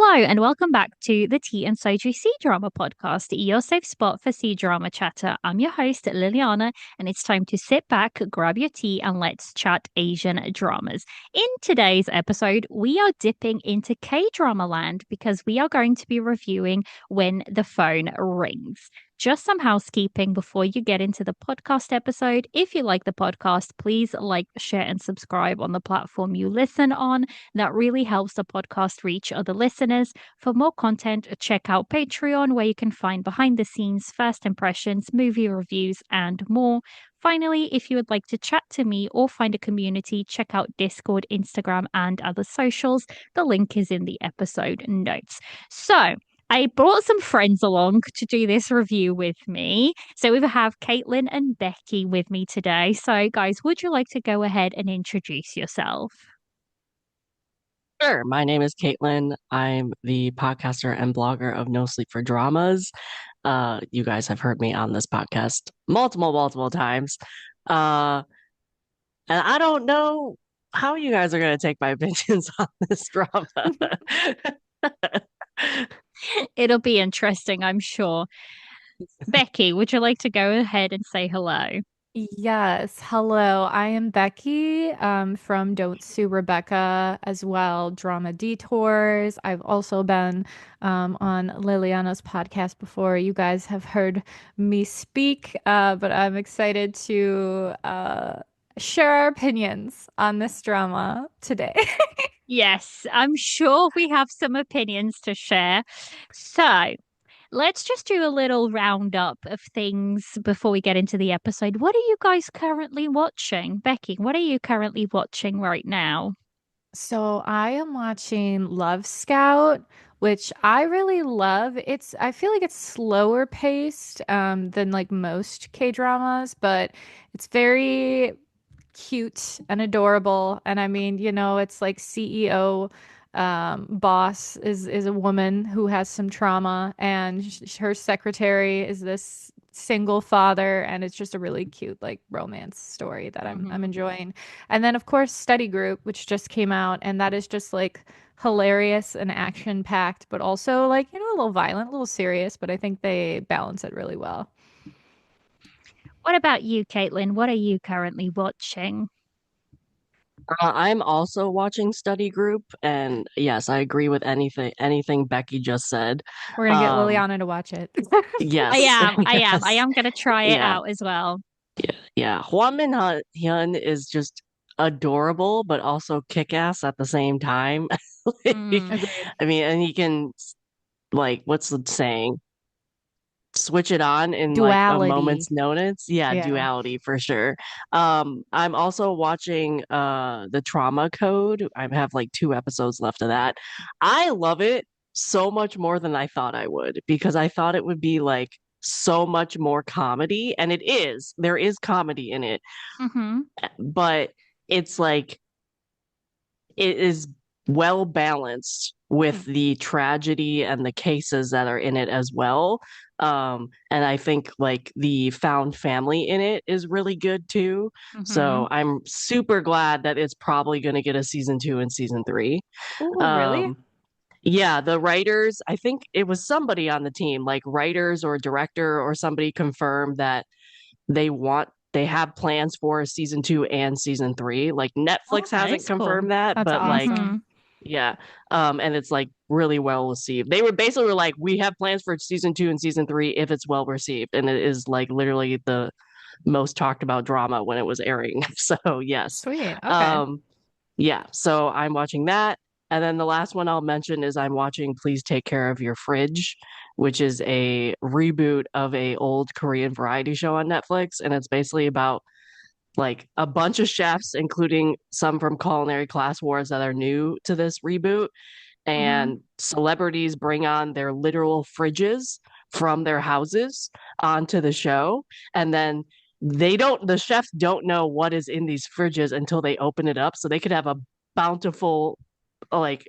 Hello, and welcome back to the Tea and Soju C-Drama podcast, your safe spot for C-Drama chatter. I'm your host, Liliana, and it's time to sit back, grab your tea, and let's chat Asian dramas. In today's episode, we are dipping into K-Drama land because we are going to be reviewing When the Phone Rings. Just some housekeeping before you get into the podcast episode. If you like the podcast, please like, share, and subscribe on the platform you listen on. That really helps the podcast reach other listeners. For more content, check out Patreon, where you can find behind the scenes, first impressions, movie reviews, and more. Finally, if you would like to chat to me or find a community, check out Discord, Instagram, and other socials. The link is in the episode notes. So, I brought some friends along to do this review with me. So we have Caitling and Becky with me today. So, guys, would you like to go ahead and introduce yourself? Sure. My name is Caitlin. I'm the podcaster and blogger of No Sleep for Dramas. You guys have heard me on this podcast multiple times. Uh, and I don't know how you guys are going to take my opinions on this drama. It'll be interesting, I'm sure. Becky, would you like to go ahead and say hello? Yes, hello. I am Becky from Don't Sue Rebecca as well, Drama Detours. I've also been on Liliana's podcast before. You guys have heard me speak, but I'm excited to share our opinions on this drama today. Yes, I'm sure we have some opinions to share. So, let's just do a little roundup of things before we get into the episode. What are you guys currently watching? Becky, what are you currently watching right now? So I am watching Love Scout, which I really love. I feel like it's slower paced than like most K-dramas, but it's very cute and adorable. And I mean, it's like CEO boss is a woman who has some trauma, and her secretary is this single father, and it's just a really cute like romance story that I'm Hmm. enjoying. And then of course Study Group, which just came out, and that is just like hilarious and action packed, but also like, a little violent, a little serious, but I think they balance it really well. What about you, Caitlin? What are you currently watching? I'm also watching Study Group, and yes, I agree with anything Becky just said. We're gonna get Um, Liliana to watch it. I yes, am, I am, I yes, am gonna try it yeah. out as well. Yeah, Hyun is just adorable, but also kick-ass at the same time. Like, Mm, Agreed. I mean, and he can like, what's the saying? Switch it on in like a Duality. moment's notice. Yeah, Yeah. duality for sure. I'm also watching the Trauma Code. I have like two episodes left of that. I love it so much more than I thought I would, because I thought it would be like so much more comedy, and it is. There is comedy in it, hmm but it's like it is well balanced with the tragedy and the cases that are in it as well. And I think like the found family in it is really good too. hmm So I'm super glad that it's probably going to get a season two and season three. Oh, really? Um, yeah, the writers, I think it was somebody on the team, like writers or director or somebody confirmed that they have plans for season two and season three. Like Oh, Netflix hasn't that's cool. confirmed that, That's but like hmm awesome. yeah. And it's like really well received. They were basically like, we have plans for season two and season three if it's well received. And it is like literally the most talked about drama when it was airing. So yes. Sweet. Okay. Um, yeah, so I'm watching that. And then the last one I'll mention is I'm watching Please Take Care of Your Fridge, which is a reboot of a old Korean variety show on Netflix. And it's basically about like a bunch of chefs, including some from Culinary Class Wars that are new to this reboot. hmm And celebrities bring on their literal fridges from their houses onto the show. And then the chefs don't know what is in these fridges until they open it up. So they could have a bountiful, like,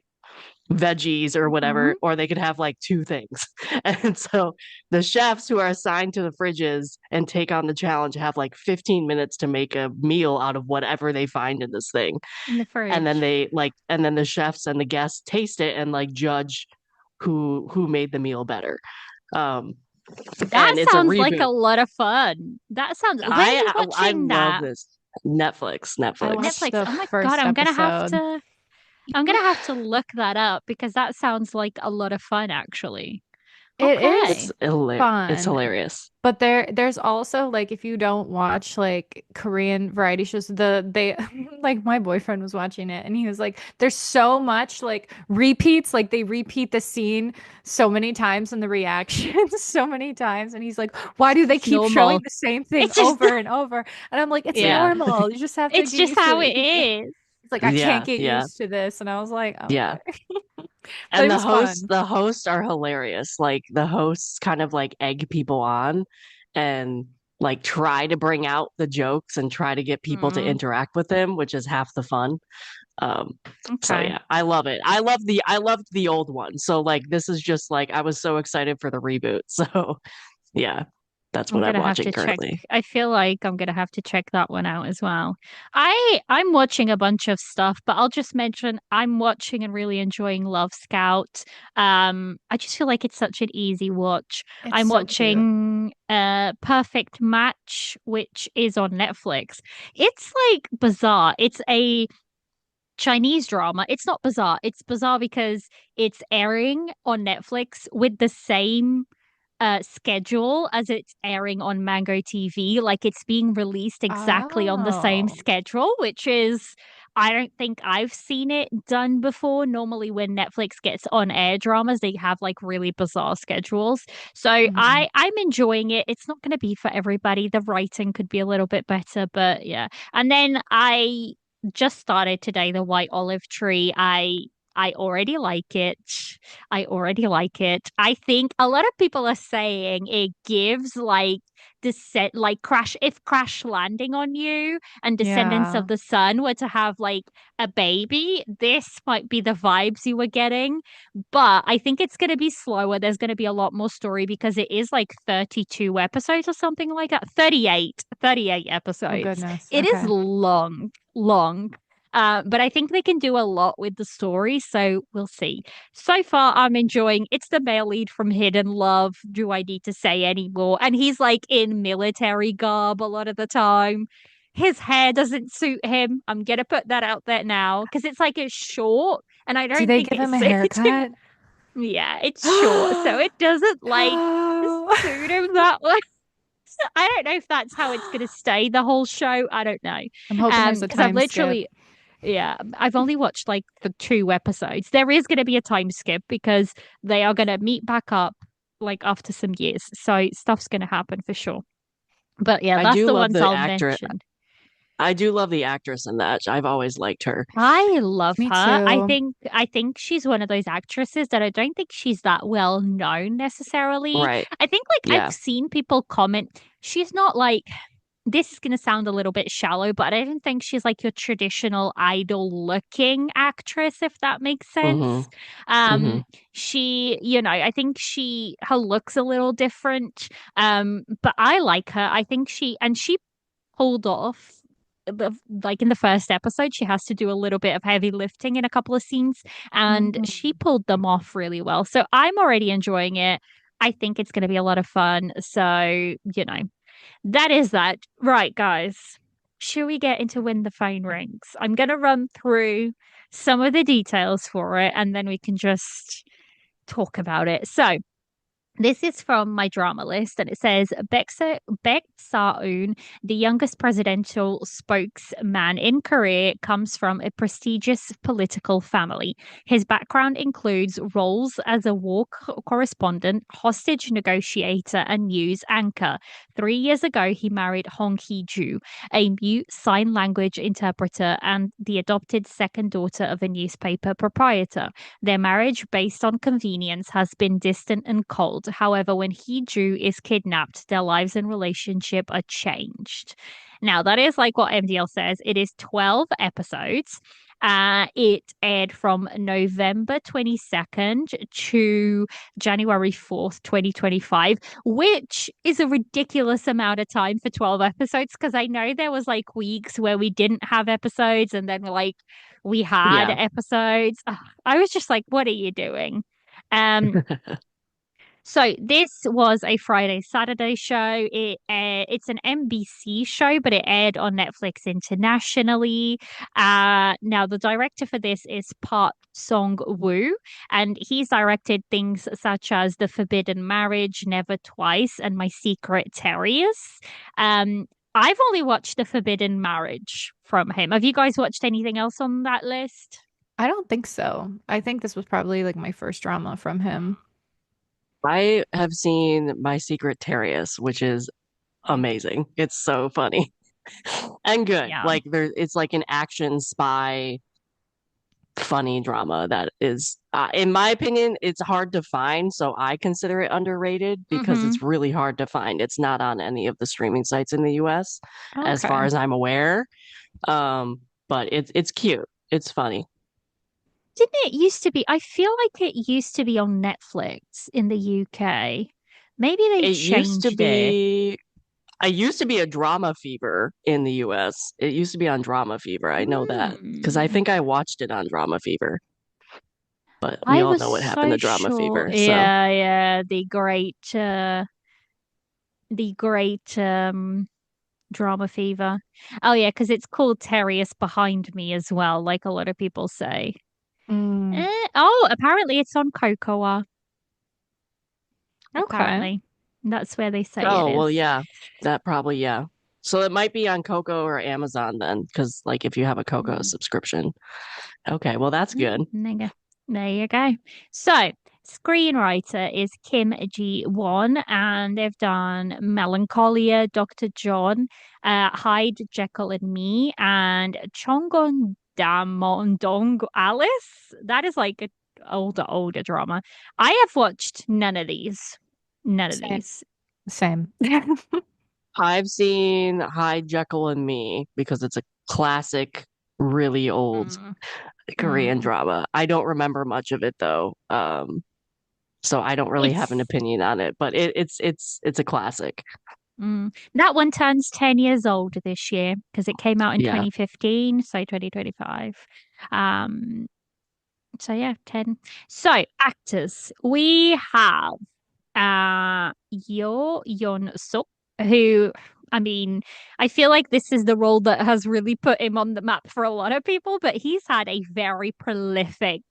veggies or hmm whatever, or they could have like two things. And so the chefs who are assigned to the fridges and take on the challenge have like 15 minutes to make a meal out of whatever they find in this thing. In the And then fridge. and then the chefs and the guests taste it and like judge who made the meal better. Um, That and it's a sounds like a reboot. lot of fun. That sounds. Where are you I watching love that? this. Netflix, I Netflix. watched Netflix. the Oh my God, first episode. I'm gonna have to look that up because that sounds like a lot of fun, actually. It Okay. is It's fun, hilarious. but there's also like if you don't watch like Korean variety shows, they like my boyfriend was watching it and he was like, there's so much like repeats, like they repeat the scene so many times and the reactions so many times, and he's like, why do they It's keep showing normal. the same thing It's just over and over? And I'm like, it's yeah. normal. You just have to It's get just used to how it it. is. He's like, I can't Yeah, get yeah, used to this, and I was like, yeah. okay, but And it was fun. the hosts are hilarious. Like the hosts kind of like egg people on and like try to bring out the jokes and try to get people to Mm, interact with them, which is half the fun. Um, so okay. yeah, I love it. I loved the old one. So like this is just like I was so excited for the reboot. So yeah, that's I'm what I'm gonna have watching to check. currently. I feel like I'm gonna have to check that one out as well. I'm watching a bunch of stuff, but I'll just mention I'm watching and really enjoying Love Scout. I just feel like it's such an easy watch. It's I'm so cute. watching Perfect Match, which is on Netflix. It's like bizarre. It's a Chinese drama. It's not bizarre. It's bizarre because it's airing on Netflix with the same schedule as it's airing on Mango TV. Like it's being released exactly on the same Oh. schedule, which is I don't think I've seen it done before. Normally when Netflix gets on air dramas, they have like really bizarre schedules. So Mhm. I'm enjoying it. It's not going to be for everybody. The writing could be a little bit better, but yeah. And then I just started today the White Olive Tree. I already like it. I already like it. I think a lot of people are saying it gives like descent, like Crash, if Crash Landing on You and Descendants of Yeah. the Sun were to have like a baby, this might be the vibes you were getting. But I think it's going to be slower. There's going to be a lot more story because it is like 32 episodes or something like that. 38 Oh episodes. goodness. It is Okay. long, long. But I think they can do a lot with the story, so we'll see. So far, I'm enjoying. It's the male lead from Hidden Love. Do I need to say any more? And he's like in military garb a lot of the time. His hair doesn't suit him. I'm gonna put that out there now because it's like it's short, and I Do don't they think give it him a suits him. haircut? Yeah, it's short, so it doesn't like Oh. suit him that way. I don't know if that's how it's gonna stay the whole show. I don't know. I'm hoping there's a Because I've time skip. literally yeah, I've only watched like the 2 episodes. There is going to be a time skip because they are going to meet back up like after some years. So stuff's going to happen for sure. But yeah, I that's do the love ones the I'll actor. mention. I do love the actress in that. I've always liked her. I love Me her. too. I think she's one of those actresses that I don't think she's that well known necessarily. Right. I think like I've Yeah. seen people comment she's not like this is going to sound a little bit shallow, but I don't think she's like your traditional idol looking actress, if that makes sense. Mm-hmm. Mm-hmm. Um, I think her looks a little different. But I like her. I think she pulled off. Like in the first episode, she has to do a little bit of heavy lifting in a couple of scenes, and she Mm. pulled them off really well. So I'm already enjoying it. I think it's going to be a lot of fun. So, that is that. Right, guys. Should we get into when the phone rings? I'm going to run through some of the details for it and then we can just talk about it. So, this is from my drama list, and it says Baek Sa-eun, the youngest presidential spokesman in Korea, comes from a prestigious political family. His background includes roles as a war correspondent, hostage negotiator, and news anchor. 3 years ago, he married Hong Hee-ju, a mute sign language interpreter and the adopted second daughter of a newspaper proprietor. Their marriage, based on convenience, has been distant and cold. However, when Hee-ju is kidnapped, their lives and relationship are changed. Now, that is like what MDL says. It is 12 episodes. It aired from November 22nd to January 4th, 2025, which is a ridiculous amount of time for 12 episodes because I know there was like weeks where we didn't have episodes and then like we had Yeah. episodes. Ugh, I was just like, what are you doing? Um, so this was a Friday Saturday show. It's an NBC show, but it aired on Netflix internationally. Now the director for this is Park Song Woo, and he's directed things such as The Forbidden Marriage, Never Twice, and My Secret Terriers. Um, I've only watched The Forbidden Marriage from him. Have you guys watched anything else on that list? I don't think so. I think this was probably like my first drama from him. I have seen My Secret Terriers, which is amazing. It's so funny and good. Yeah. Like it's like an action spy funny drama that is, in my opinion, it's hard to find. So I consider it underrated because Mm-hmm. it's really hard to find. It's not on any of the streaming sites in the US, as far Okay. as I'm aware. But it's cute. It's funny. Didn't it used to be? I feel like it used to be on Netflix in the UK. Maybe they It used to changed it. be I used to be a Drama Fever in the US. It used to be on Drama Fever. I know that because I Hmm. think I watched it on Drama Fever, but we I all was know what happened so to Drama sure. Fever. So Yeah, yeah, the great drama fever. Oh yeah, because it's called Terrius Behind Me as well, like a lot of people say. Mm, Oh, apparently it's on Cocoa. okay. Apparently, that's where they say it oh well, is. yeah, that probably yeah. So it might be on Coco or Amazon then, because like if you have a Coco Mm. subscription. Okay, well that's good. There you go. There you go. So, screenwriter is Kim Ji-won, and they've done Melancholia, Dr. John, Hyde, Jekyll and Me, and Chongon Damondong Alice. That is like a older drama. I have watched none of these. None of Same. these. Same. I've seen Hi Jekyll and Me because it's a classic, really old Mm, Korean mm. drama. I don't remember much of it though. So I don't really have an It's opinion on it, but it's a classic. That one turns 10 years old this year because it came out in Yeah. 2015, so 2025. Um, so yeah, 10. So actors, we have Yeon Suk, who I mean, I feel like this is the role that has really put him on the map for a lot of people, but he's had a very prolific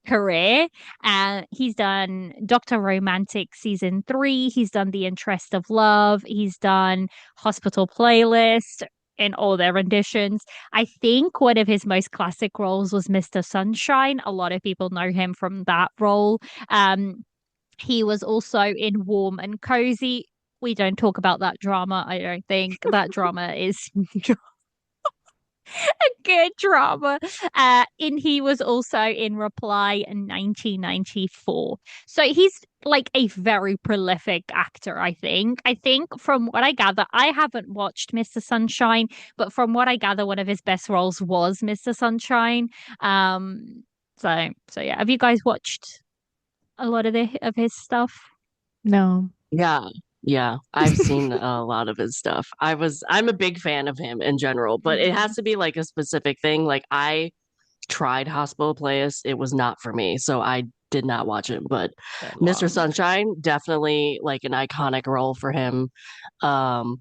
career. And he's done Dr. Romantic season 3. He's done The Interest of Love. He's done Hospital Playlist in all their renditions. I think one of his most classic roles was Mr. Sunshine. A lot of people know him from that role. Um, he was also in Warm and Cozy. We don't talk about that drama. I don't think that drama is good drama. And he was also in Reply in 1994. So he's like a very prolific actor, I think. I think from what I gather, I haven't watched Mr. Sunshine, but from what I gather, one of his best roles was Mr. Sunshine. So yeah. Have you guys watched a lot of his stuff? No. Yeah. Yeah. I've seen a lot of his stuff. I'm a big fan of him in general, but it Mm, has to be like a specific thing. Like I tried Hospital Playlist. It was not for me, so I did not watch it. But bit Mr. long. Sunshine, definitely like an iconic role for him. Um,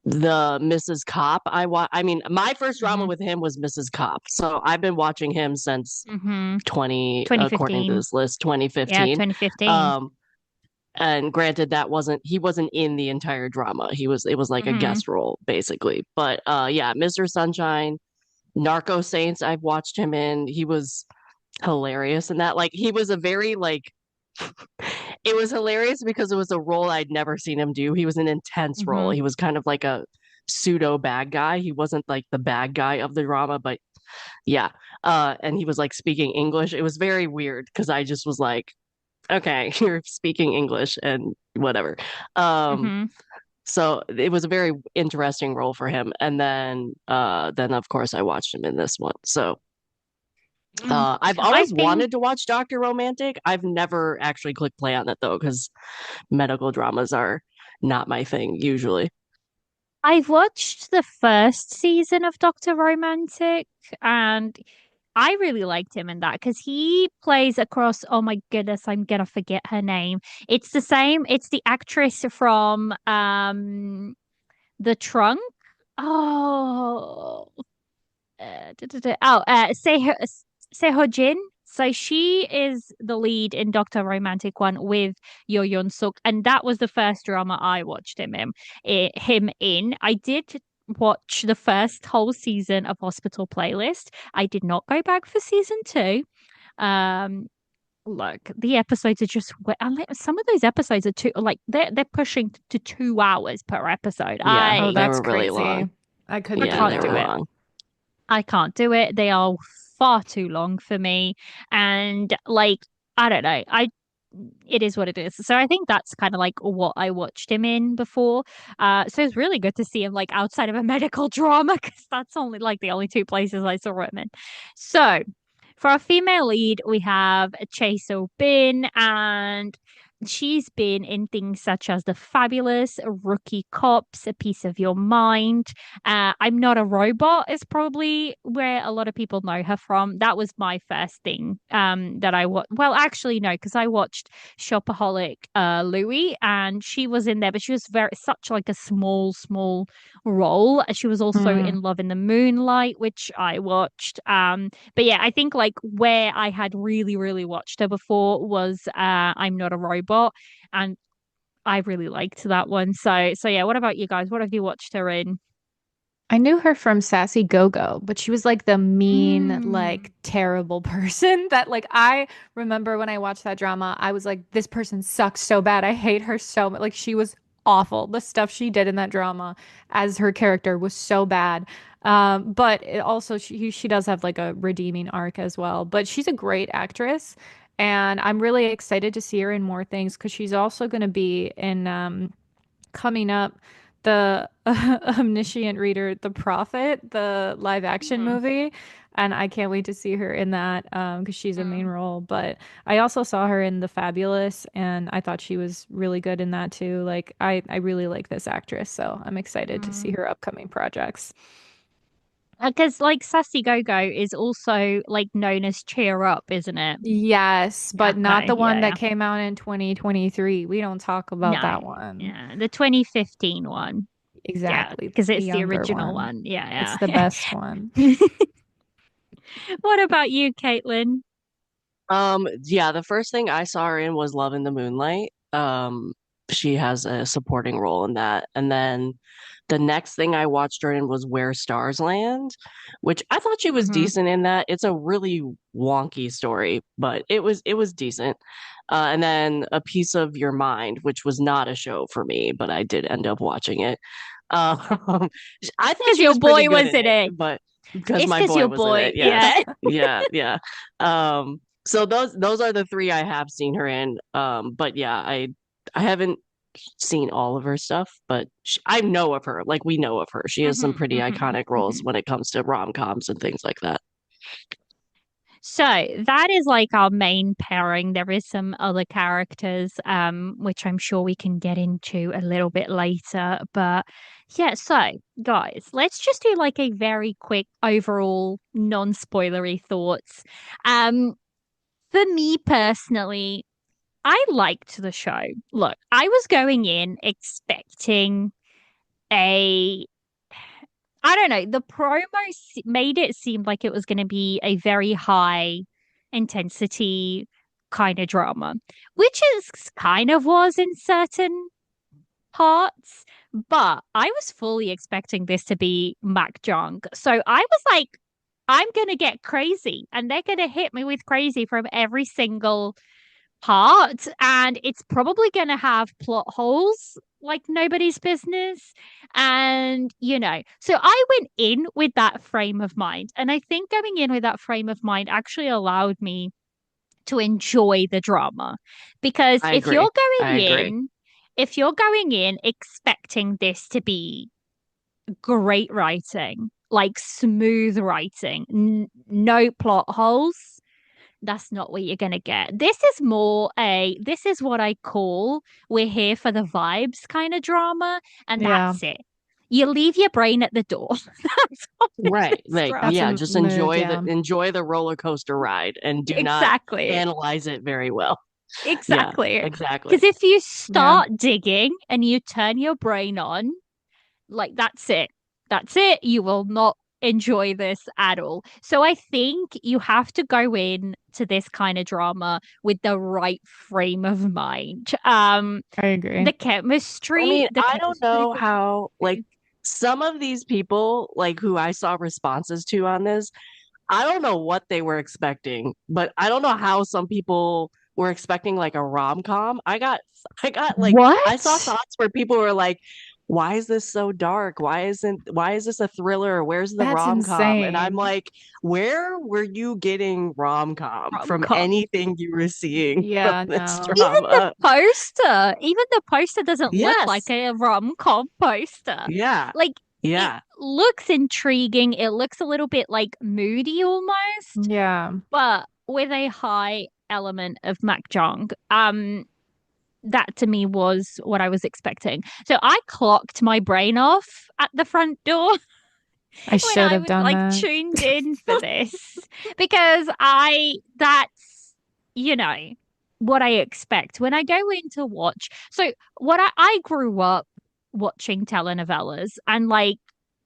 the Mrs. Cop, I mean, my first drama Hmm. with him was Mrs. Cop. So I've been watching him since Hmm. according to 2015. this list, Yeah, 2015. 2015. Um, and granted that he wasn't in the entire drama. It was like a Hmm. guest role basically. But yeah, Mr. Sunshine, Narco Saints, I've watched him in. He was hilarious in that. Like he was a very like it was hilarious because it was a role I'd never seen him do. He was an intense role. Hmm. He was kind of like a pseudo bad guy. He wasn't like the bad guy of the drama, but yeah. And he was like speaking English. It was very weird because I just was like, okay, you're speaking English and whatever. Um, Hmm. so it was a very interesting role for him. And then of course I watched him in this one. So Mm. I've I always think wanted to watch Doctor Romantic. I've never actually clicked play on it though, because medical dramas are not my thing usually. I've watched the first season of Dr. Romantic, and I really liked him in that because he plays across, oh my goodness, I'm gonna forget her name. It's the same, it's the actress from The Trunk. Oh, Sehojin. So she is the lead in Doctor Romantic One with Yeon Suk, and that was the first drama I watched him in. I did watch the first whole season of Hospital Playlist. I did not go back for season two. Um, Look, the episodes are just some of those episodes are too like they're pushing to 2 hours per episode. Yeah, Oh, they that's were really long. crazy. I I couldn't Yeah, do they can't were do that. it. long. I can't do it. They are far too long for me. And like, I don't know. It is what it is. So I think that's kind of like what I watched him in before. So it's really good to see him like outside of a medical drama because that's only like the only two places I saw him in. So for our female lead, we have Chae Bin, and she's been in things such as The Fabulous, Rookie Cops, A Piece of Your Mind. I'm Not a Robot is probably where a lot of people know her from. That was my first thing that I watched. Well, actually, no, because I watched Shopaholic Louie, and she was in there, but she was very such like a small role. She was also Mm. in Love in the Moonlight, which I watched. But yeah, I think like where I had really watched her before was I'm Not a Robot, and I really liked that one. So yeah, what about you guys? What have you watched her in? I knew her from Sassy Go-Go, but she was like the mean, Mm. like terrible person that like I remember when I watched that drama, I was like, this person sucks so bad. I hate her so much. Like she was awful. The stuff she did in that drama as her character was so bad. But it also she does have like a redeeming arc as well. But she's a great actress, and I'm really excited to see her in more things because she's also going to be in coming up the omniscient reader, The Prophet, the live action Mm. movie. And I can't wait to see her in that because she's a main Mm. role. But I also saw her in The Fabulous, and I thought she was really good in that too. Like I really like this actress, so I'm excited to see Mm. her upcoming projects. Because like Sassy Go Go is also like known as Cheer Up, isn't it? Yes, but not Okay, the one that yeah. came out in 2023. We don't talk about No, that one. yeah, the 2015 one. Yeah, Exactly, because the it's the younger original one. one. It's Yeah, the yeah. best one. What about you, Caitlin? Yeah, the first thing I saw her in was Love in the Moonlight. She has a supporting role in that. And then the next thing I watched her in was Where Stars Land, which I thought she was Hmm. decent in that. It's a really wonky story, but it was decent. And then A Piece of Your Mind, which was not a show for me, but I did end up watching it. Um, I thought Because she your was pretty boy good was in in it, it. but because It's my because boy your was in boy. it, yes. Yeah. Yeah. So those are the three I have seen her in. But yeah, I haven't seen all of her stuff, but I know of her. Like we know of her. She has some Hmm. pretty iconic roles Hmm. when it comes to rom-coms and things like that. So that is like our main pairing. There is some other characters, which I'm sure we can get into a little bit later. But yeah, so guys, let's just do like a very quick overall non-spoilery thoughts. Um, for me personally, I liked the show. Look, I was going in expecting a I don't know, the promo made it seem like it was going to be a very high intensity kind of drama, which is kind of was in certain parts, but I was fully expecting this to be Mac Junk. So I was like, I'm going to get crazy and they're going to hit me with crazy from every single part, and it's probably going to have plot holes like nobody's business. And so I went in with that frame of mind, and I think going in with that frame of mind actually allowed me to enjoy the drama, because I agree. I agree. if you're going in expecting this to be great writing, like smooth writing, no plot holes, that's not what you're going to get. This is what I call we're here for the vibes kind of drama. And Yeah. that's it. you leave your brain at the door. That's what Right. this Like, That's drama. yeah, a just mood, yeah. enjoy the roller coaster ride and do not Exactly. analyze it very well. Yeah, Exactly. exactly. Because if you Yeah, start digging and you turn your brain on, like that's it. That's it. You will not enjoy this at all. So I think you have to go in to this kind of drama with the right frame of mind. I agree. The I chemistry, mean, the I don't chemistry know how, like, some of these people, like, who I saw responses to on this, I don't know what they were expecting, but I don't know how some people were expecting like a rom-com. I got like I saw what? thoughts where people were like, why is this so dark? Why is this a thriller? Where's the That's rom-com? And I'm insane. like, where were you getting rom-com from Rom-com. anything you were seeing from Yeah, this no. drama? Even the poster doesn't look like Yes. a rom-com poster. Yeah. Like it Yeah. looks intriguing. It looks a little bit like moody almost, Yeah, but with a high element of Mac Jong. That to me was what I was expecting. So I clocked my brain off at the front door I when should I have was done like that. tuned in for this because that's you know what I expect when I go in to watch. So I grew up watching telenovelas and like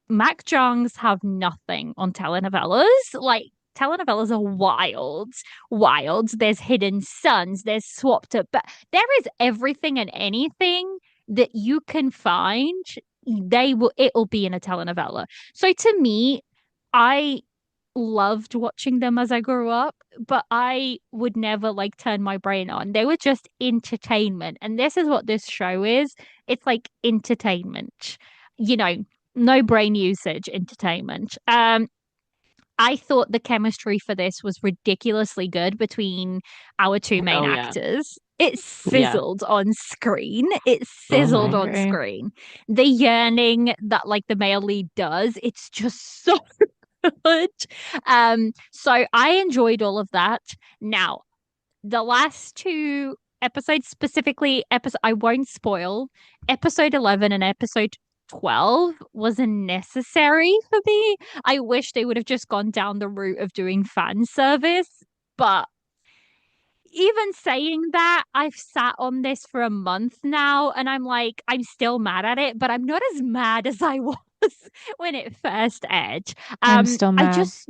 Mac Jongs have nothing on telenovelas. Like telenovelas are wild, wild. There's hidden suns, there's swapped up, but there is everything and anything that you can find. It'll be in a telenovela. So to me, I loved watching them as I grew up, but I would never like turn my brain on. They were just entertainment. And this is what this show is. It's like entertainment. You know, no brain usage entertainment. I thought the chemistry for this was ridiculously good between our two main Oh yeah. actors. It Yeah. sizzled on screen. It I sizzled Hmm. on agree. screen. The yearning that like the male lead does, it's just so good. So I enjoyed all of that. Now, the last two episodes, specifically episode I won't spoil, episode 11 and episode 12 wasn't necessary for me. I wish they would have just gone down the route of doing fan service, but even saying that, I've sat on this for a month now and I'm like, I'm still mad at it, but I'm not as mad as I was when it first aired. I'm still I mad. just,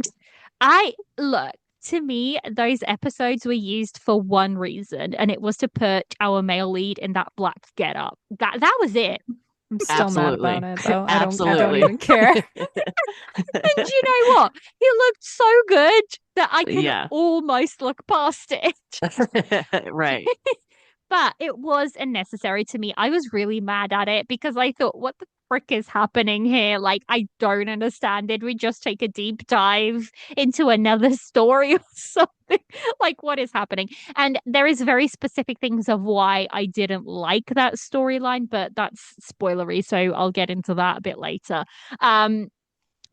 I look, to me, those episodes were used for one reason, and it was to put our male lead in that black getup. That was it. I'm still mad about Absolutely. it though. I don't Absolutely. even care. And you know what? He looked so good that I can Yeah. almost look past it. Right. But it was unnecessary to me. I was really mad at it because I thought, what the frick is happening here? Like, I don't understand. Did we just take a deep dive into another story or something? Like, what is happening? And there is very specific things of why I didn't like that storyline, but that's spoilery, so I'll get into that a bit later. Um,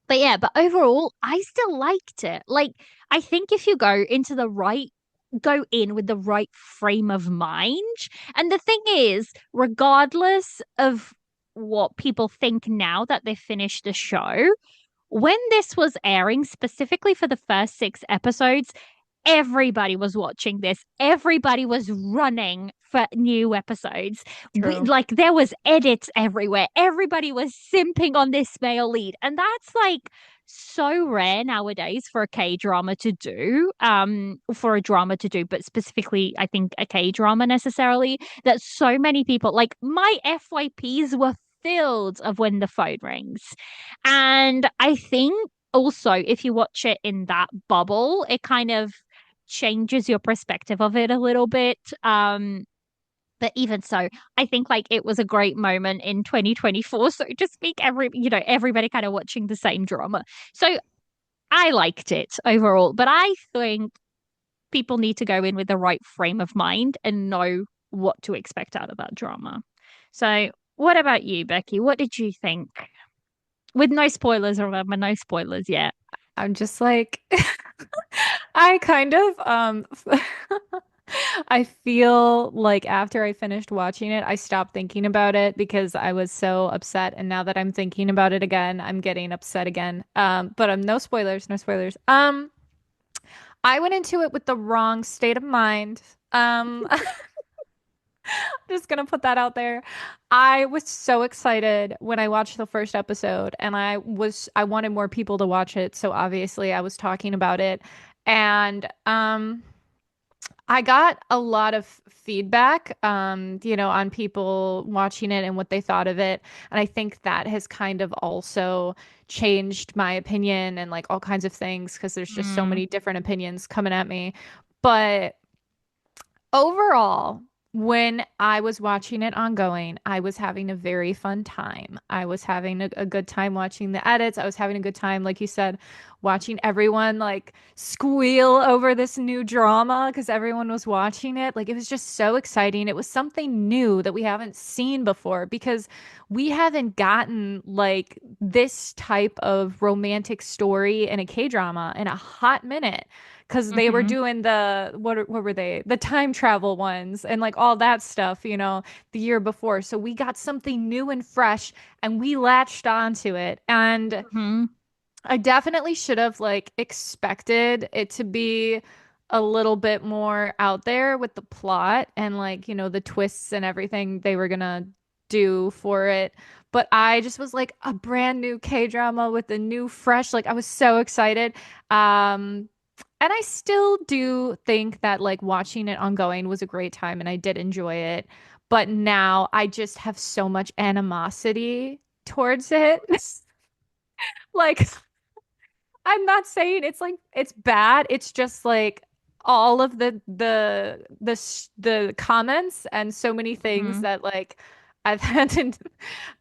but yeah, but overall, I still liked it. Like, I think if you go in with the right frame of mind. And the thing is, regardless of what people think now that they've finished the show, when this was airing, specifically for the first six episodes, everybody was watching this. Everybody was running for new episodes. True. Like there was edits everywhere. Everybody was simping on this male lead. And that's like so rare nowadays for a K drama to do. For a drama to do, but specifically I think a K drama necessarily, that so many people like my FYPs were filled of when the phone rings. And I think also if you watch it in that bubble, it kind of changes your perspective of it a little bit. But even so, I think like it was a great moment in 2024. So to speak, everybody kind of watching the same drama. So I liked it overall, but I think people need to go in with the right frame of mind and know what to expect out of that drama. So what about you, Becky? What did you think? With no spoilers, remember, no spoilers yet. I'm just like I kind of I feel like after I finished watching it, I stopped thinking about it because I was so upset. And now that I'm thinking about it again, I'm getting upset again. But no spoilers, no spoilers. I went into it with the wrong state of mind. Just gonna put that out there. I was so excited when I watched the first episode, and I wanted more people to watch it, so obviously I was talking about it. And I got a lot of feedback, on people watching it and what they thought of it. And I think that has kind of also changed my opinion and like all kinds of things because there's just so Mm, many different opinions coming at me. But overall, when I was watching it ongoing, I was having a very fun time. I was having a good time watching the edits. I was having a good time, like you said, watching everyone like squeal over this new drama because everyone was watching it. Like it was just so exciting. It was something new that we haven't seen before because we haven't gotten like this type of romantic story in a K-drama in a hot minute because they were hmm doing what were they? The time travel ones and like all that stuff, the year before. So we got something new and fresh and we latched onto it. And hmm I definitely should have like expected it to be a little bit more out there with the plot and like, the twists and everything they were gonna do for it. But I just was like a brand new K-drama with a new fresh, like I was so excited. And I still do think that like watching it ongoing was a great time and I did enjoy it. But now I just have so much animosity towards it. Like I'm not saying it's like it's bad. It's just like all of the comments and so many things hmm that like I've had to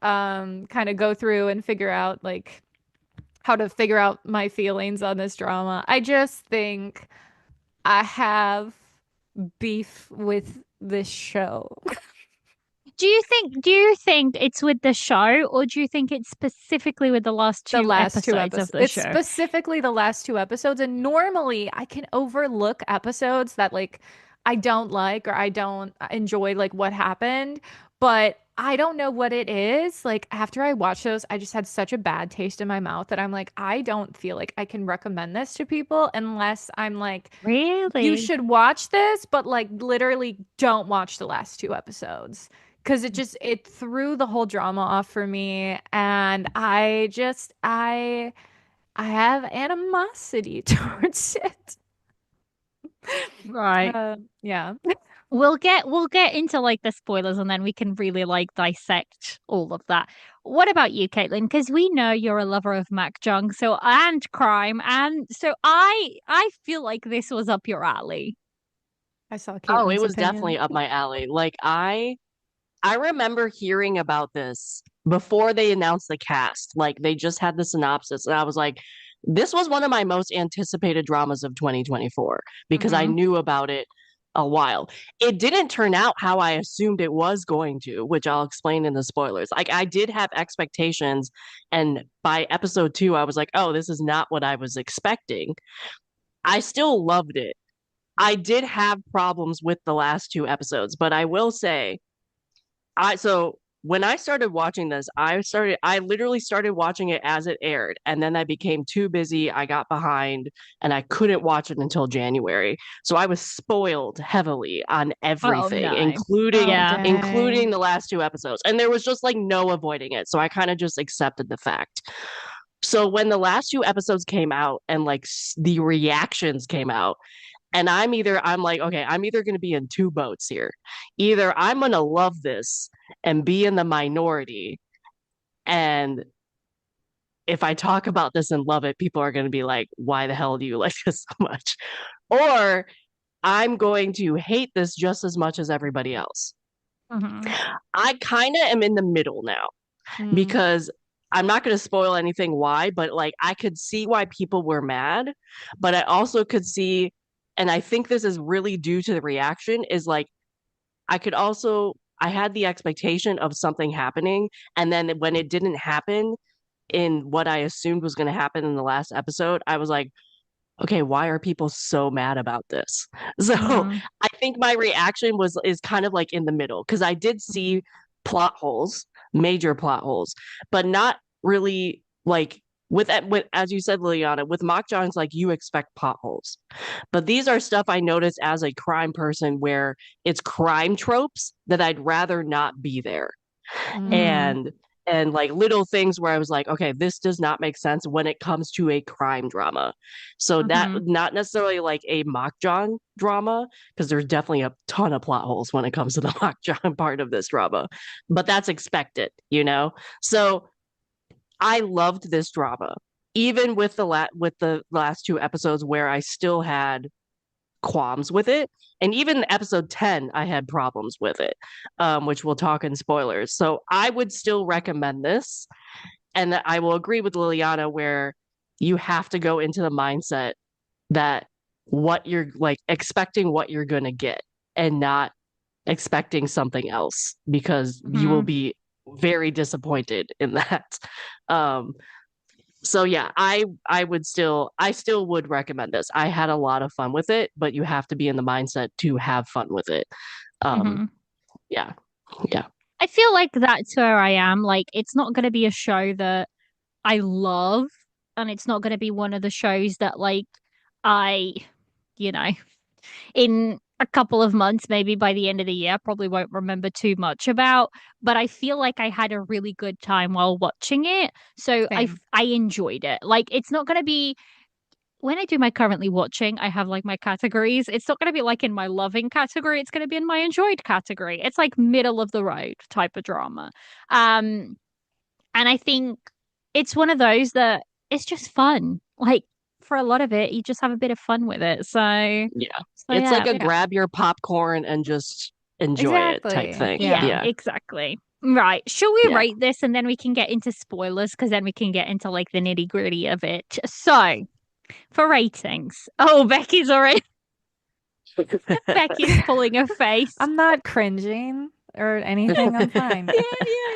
kind of go through and figure out like how to figure out my feelings on this drama. I just think I have beef with this show. Do you think it's with the show, or do you think it's specifically with the last The two last two episodes of episodes. the It's show? specifically the last two episodes. And normally I can overlook episodes that like I don't like or I don't enjoy like what happened. But I don't know what it is. Like after I watched those, I just had such a bad taste in my mouth that I'm like, I don't feel like I can recommend this to people unless I'm like, you Really? should watch this, but like literally don't watch the last two episodes. Because it threw the whole drama off for me, and I have animosity towards it. Right. Yeah. We'll get into like the spoilers and then we can really like dissect all of that. What about you, Caitlin? Because we know you're a lover of Mac Jung, so and crime, and so I feel like this was up your alley. I saw Oh, it Caitlin's was opinion. definitely up my alley. Like I remember hearing about this before they announced the cast. Like they just had the synopsis, and I was like, this was one of my most anticipated dramas of 2024 because I Hmm. knew about it a while. It didn't turn out how I assumed it was going to, which I'll explain in the spoilers. Like I did have expectations, and by episode 2, I was like, oh, this is not what I was expecting. I still loved it. I did have problems with the last 2 episodes, but I will say so when I started watching this, I literally started watching it as it aired, and then I became too busy. I got behind and I couldn't watch it until January. So I was spoiled heavily on Oh everything, no. Oh, Yeah. including dang. the last 2 episodes. And there was just like no avoiding it. So I kind of just accepted the fact. So when the last 2 episodes came out and like the reactions came out, and I'm like, okay, I'm either going to be in two boats here. Either I'm going to love this and be in the minority. And if I talk about this and love it, people are going to be like, why the hell do you like this so much? Or I'm going to hate this just as much as everybody else. hmm I kind of am in the middle now Mm. because I'm not going to spoil anything why, but like I could see why people were mad, but I also could see, and I think this is really due to the reaction, is like I had the expectation of something happening. And then when it didn't happen in what I assumed was going to happen in the last episode, I was like, okay, why are people so mad about this? So Mm, I think my reaction is kind of like in the middle because I did see plot holes, major plot holes, but not really like with as you said, Liliana, with mock Johns, like you expect potholes. But these are stuff I noticed as a crime person where it's crime tropes that I'd rather not be there. Mm, And like little things where I was like, okay, this does not make sense when it comes to a crime drama. So that hmm not necessarily like a mock John drama, because there's definitely a ton of plot holes when it comes to the mock John part of this drama, but that's expected, you know? So I loved this drama, even with with the last two episodes where I still had qualms with it. And even episode 10, I had problems with it, which we'll talk in spoilers. So I would still recommend this. And I will agree with Liliana where you have to go into the mindset that what you're like expecting what you're going to get and not expecting something else because you will hmm be very disappointed in that. Um, so yeah, I still would recommend this. I had a lot of fun with it, but you have to be in the mindset to have fun with it. Um, hmm yeah. Yeah. I feel like that's where I am. Like, it's not going to be a show that I love, and it's not going to be one of the shows that, like, I, you know, in a couple of months, maybe by the end of the year, probably won't remember too much about. But I feel like I had a really good time while watching it. So same. I enjoyed it. Like, it's not going to be when I do my currently watching, I have like my categories. It's not going to be like in my loving category. It's going to be in my enjoyed category. It's like middle of the road type of drama. Um, and I think it's one of those that it's just fun. Like for a lot of it, you just have a bit of fun with it. Yeah. So It's like yeah, a Yeah, grab your popcorn and just enjoy it type exactly. thing. yeah, Yeah. Yeah. exactly. Right. Shall we Yeah. rate this and then we can get into spoilers because then we can get into like the nitty gritty of it. So for ratings, oh, Becky's already Becky's pulling her face. I'm not cringing or anything. I'm fine.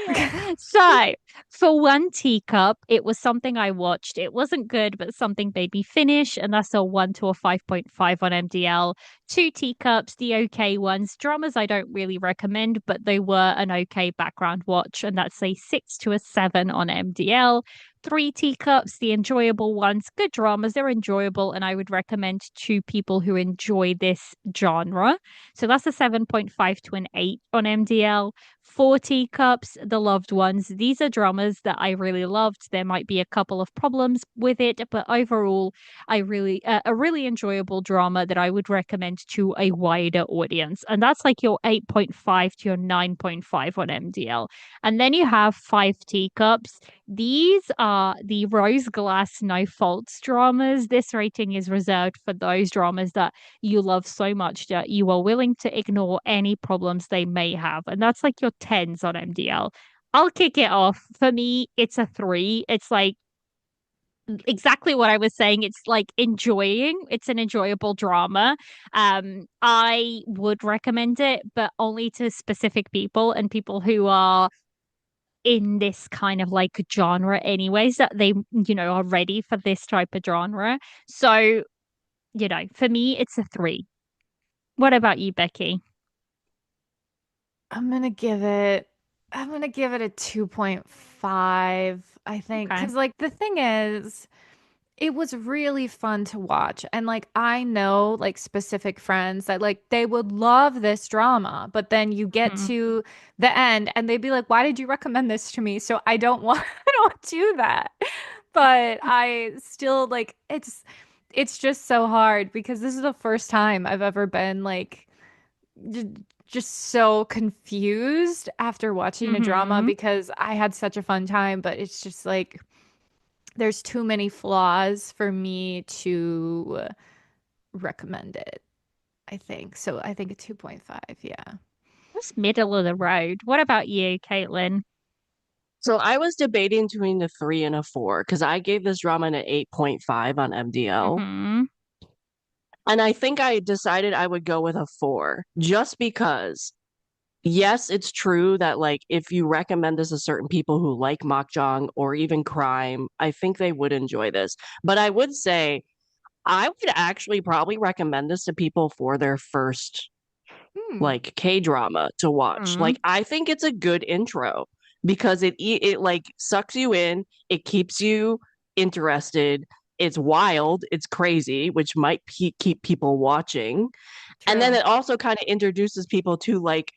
Yeah. So, for one teacup, it was something I watched. It wasn't good, but something made me finish, and that's a 1 to a 5.5 on MDL. Two teacups, the okay ones. Dramas I don't really recommend, but they were an okay background watch, and that's a 6 to a 7 on MDL. Three teacups, the enjoyable ones. Good dramas, they're enjoyable, and I would recommend to people who enjoy this genre. So that's a 7.5 to an 8 on MDL. Four teacups, the loved ones. These are dramas that I really loved. There might be a couple of problems with it, but overall, I really a really enjoyable drama that I would recommend to a wider audience. And that's like your 8.5 to your 9.5 on MDL. And then you have five teacups. These are the rose glass no faults dramas. This rating is reserved for those dramas that you love so much that you are willing to ignore any problems they may have. And that's like your tens on MDL. I'll kick it off. For me, it's a three. It's like exactly what I was saying. It's like enjoying. It's an enjoyable drama. I would recommend it, but only to specific people and people who are in this kind of like genre anyways, that they, are ready for this type of genre. So, for me, it's a three. What about you, Becky? I'm gonna give it I'm gonna give it a 2.5, I think. Okay. Because like the thing is, it was really fun to watch. And like I know like specific friends that like they would love this drama, but then you get Mhm. to the end and they'd be like, why did you recommend this to me? So I don't want I don't do that. But I still like it's just so hard because this is the first time I've ever been like j- just so confused after watching a drama Mhm. because I had such a fun time, but it's just like there's too many flaws for me to recommend it, I think. So I think a 2.5, yeah. That's middle of the road. What about you, Caitlin? So I was debating between the three and a four because I gave this drama an 8.5 on MDL. Mhm. And I think I decided I would go with a four just because yes, it's true that like if you recommend this to certain people who like makjang or even crime, I think they would enjoy this. But I would say I would actually probably recommend this to people for their first Hmm. like K-drama to watch. Mm. Like I think it's a good intro because it like sucks you in, it keeps you interested. It's wild, it's crazy, which might keep people watching. And then True. it also kind of introduces people to like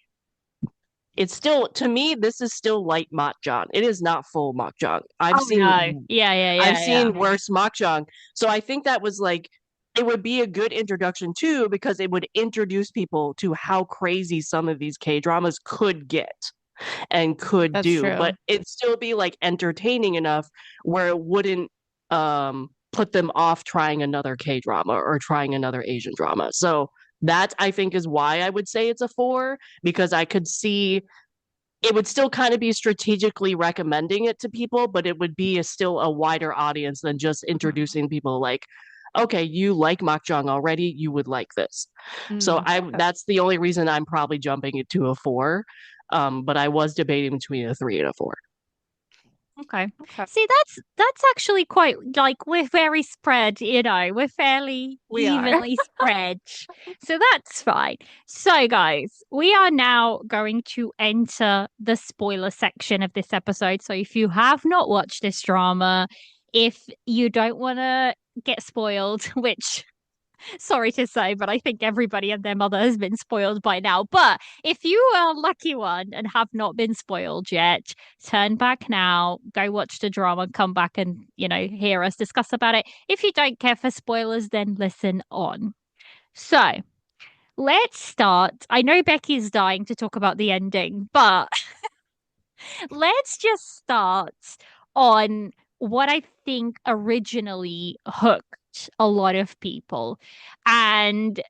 it's still to me this is still light makjang. It is not full makjang. Oh no. Yeah, yeah, I've yeah, yeah. seen worse makjang. So I think that was like it would be a good introduction too because it would introduce people to how crazy some of these K dramas could get and could That's do, but true. it'd still be like entertaining enough where it wouldn't put them off trying another K drama or trying another Asian drama. So that I think is why I would say it's a 4 because I could see it would still kind of be strategically recommending it to people, but it would be still a wider audience than just Mhm. introducing people like, okay, you like makjang already, you would like this. So Okay. that's the only reason I'm probably jumping it to a 4. But I was debating between a 3 and a 4. Okay. Okay. See, that's actually quite like we're very spread, we're fairly We are. evenly spread. So that's fine. So guys, we are now going to enter the spoiler section of this episode. So if you have not watched this drama, if you don't want to get spoiled, which sorry to say, but I think everybody and their mother has been spoiled by now. But if you are a lucky one and have not been spoiled yet, turn back now, go watch the drama, come back and, hear us discuss about it. If you don't care for spoilers, then listen on. So let's start. I know Becky's dying to talk about the ending, but let's just start on what I think originally hooked a lot of people. And,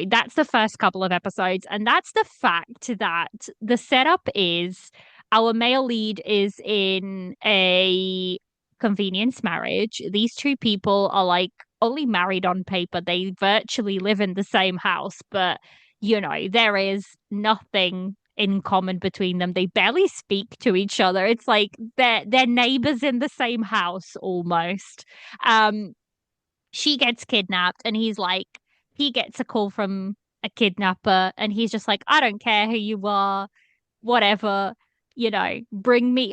that's the first couple of episodes. And that's the fact that the setup is our male lead is in a convenience marriage. These two people are like only married on paper, they virtually live in the same house, but there is nothing in common between them. They barely speak to each other. It's like they're neighbors in the same house almost. Um, she gets kidnapped, and he gets a call from a kidnapper, and he's just like, I don't care who you are, whatever.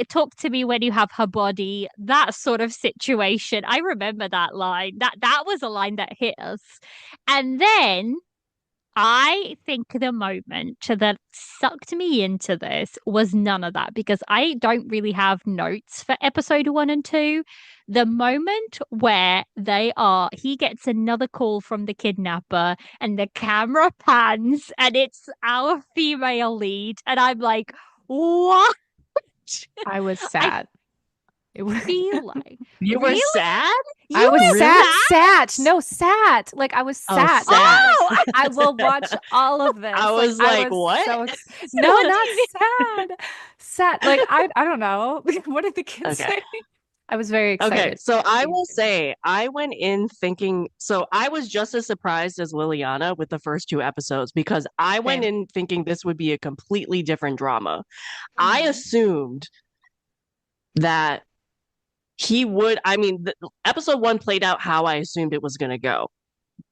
Talk to me when you have her body. That sort of situation. I remember that line. That was a line that hit us. And then I think the moment that sucked me into this was none of that because I don't really have notes for episode 1 and 2. The moment where he gets another call from the kidnapper and the camera pans and it's our female lead, and I'm like, what? I was I sad. It was. feel like, You were really? sad? I You was were Really? sat. No, sat. Like I was Oh, sat. sad. Like Oh, I will watch all of this. I was I like, was what? so no, what not do you sad. Sat. Like I don't know. What did the kids Okay. say? I was very Okay, excited. so I will say I went in thinking so I was just as surprised as Liliana with the first 2 episodes because I went Same. in thinking this would be a completely different drama. I Mhm. assumed that he would, episode 1 played out how I assumed it was going to go,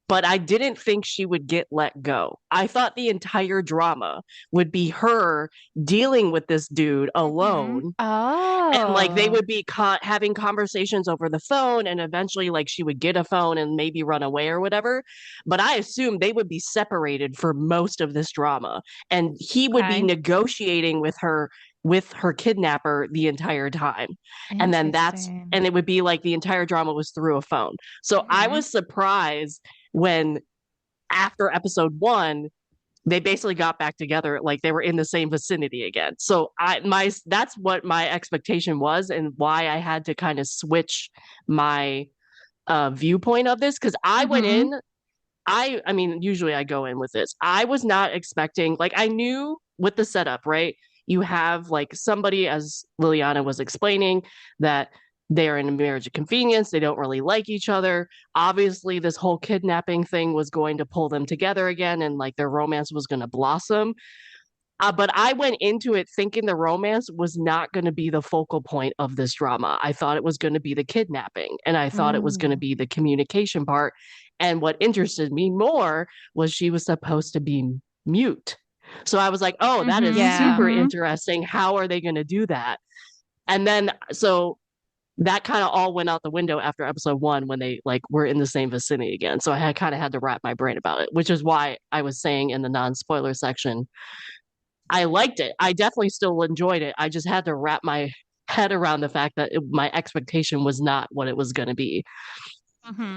but I didn't think she would get let go. I thought the entire drama would be her dealing with this dude Mhm. alone and like they Oh, would be having conversations over the phone and eventually like she would get a phone and maybe run away or whatever, but I assumed they would be separated for most of this drama and he would be okay. negotiating with her kidnapper the entire time, and then interesting. and it would be like the entire drama was through a phone. So I Mhm. was surprised when after episode 1 they basically got back together, like they were in the same vicinity again. So that's what my expectation was and why I had to kind of switch my viewpoint of this because I went Mm-hmm. in I mean usually I go in with this. I was not expecting, like I knew with the setup, right? You have like somebody, as Liliana was explaining, that they're in a marriage of convenience, they don't really like each other. Obviously this whole kidnapping thing was going to pull them together again and like their romance was going to blossom. But I went into it thinking the romance was not going to be the focal point of this drama. I thought it was going to be the kidnapping and I thought it was going to Mm. be the communication part. And what interested me more was she was supposed to be mute. So I was like, oh, that is Yeah. super interesting. How are they going to do that? And then, so that kind of all went out the window after episode one when they like were in the same vicinity again. So I had kind of had to wrap my brain about it, which is why I was saying in the non-spoiler section, I liked it. I definitely still enjoyed it. I just had to wrap my head around the fact that my expectation was not what it was going to be,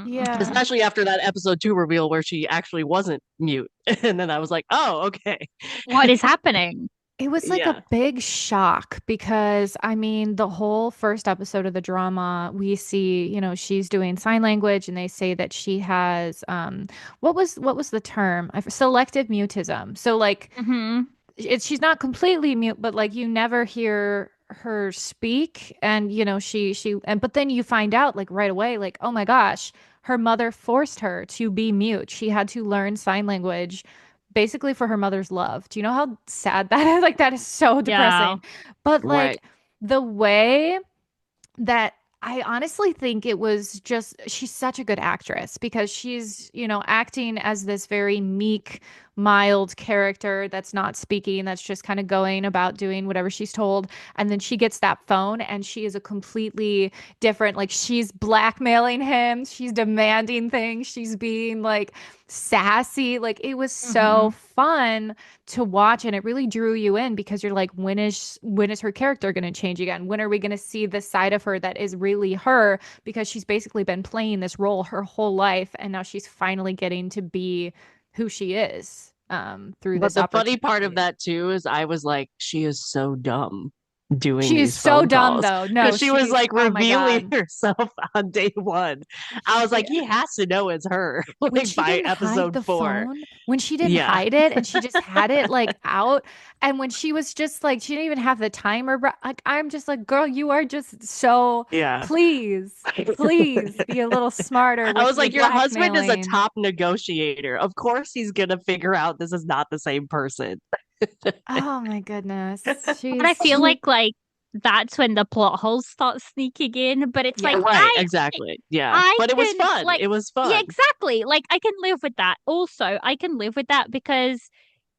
Yeah. especially after that episode two reveal where she actually wasn't mute. And then I was like, oh, okay. What is happening? It was like a Yeah. big shock because I mean, the whole first episode of the drama, we see, she's doing sign language and they say that she has what was the term? Selective mutism. So like Hmm. she's not completely mute, but like you never hear her speak and but then you find out like right away like oh my gosh, her mother forced her to be mute. She had to learn sign language basically for her mother's love. Do you know how sad that is? Like that is so Yeah. depressing. But Right. like the way that I honestly think it was just she's such a good actress because she's, acting as this very meek, mild character that's not speaking, that's just kind of going about doing whatever she's told. And then she gets that phone and she is a completely different, like she's blackmailing him, she's demanding things, she's being like sassy. Like it was so Hmm. fun to watch and it really drew you in because you're like when is her character going to change again? When are we going to see the side of her that is really her because she's basically been playing this role her whole life and now she's finally getting to be who she is through But this the funny part of opportunity. that too is I was like, she is so dumb doing She is these so phone dumb calls though. because No, she was she's like oh my revealing God. herself on day one. I was like, Yeah. he has to know it's her, When like she by didn't hide episode the four. phone, when she didn't Yeah. hide it and she just had it like out, and when she was just like, she didn't even have the timer, like, I'm just like, girl, you are just so, Yeah. please be a little smarter I with was your like, your husband is a blackmailing. top negotiator. Of course he's gonna figure out this is not the same person. Oh my goodness. But I She's, feel like that's when the plot holes start sneaking in. But it's like yeah, Right, exactly. Yeah. I But it was can fun. like It was yeah, fun. exactly. Like I can live with that. Also, I can live with that because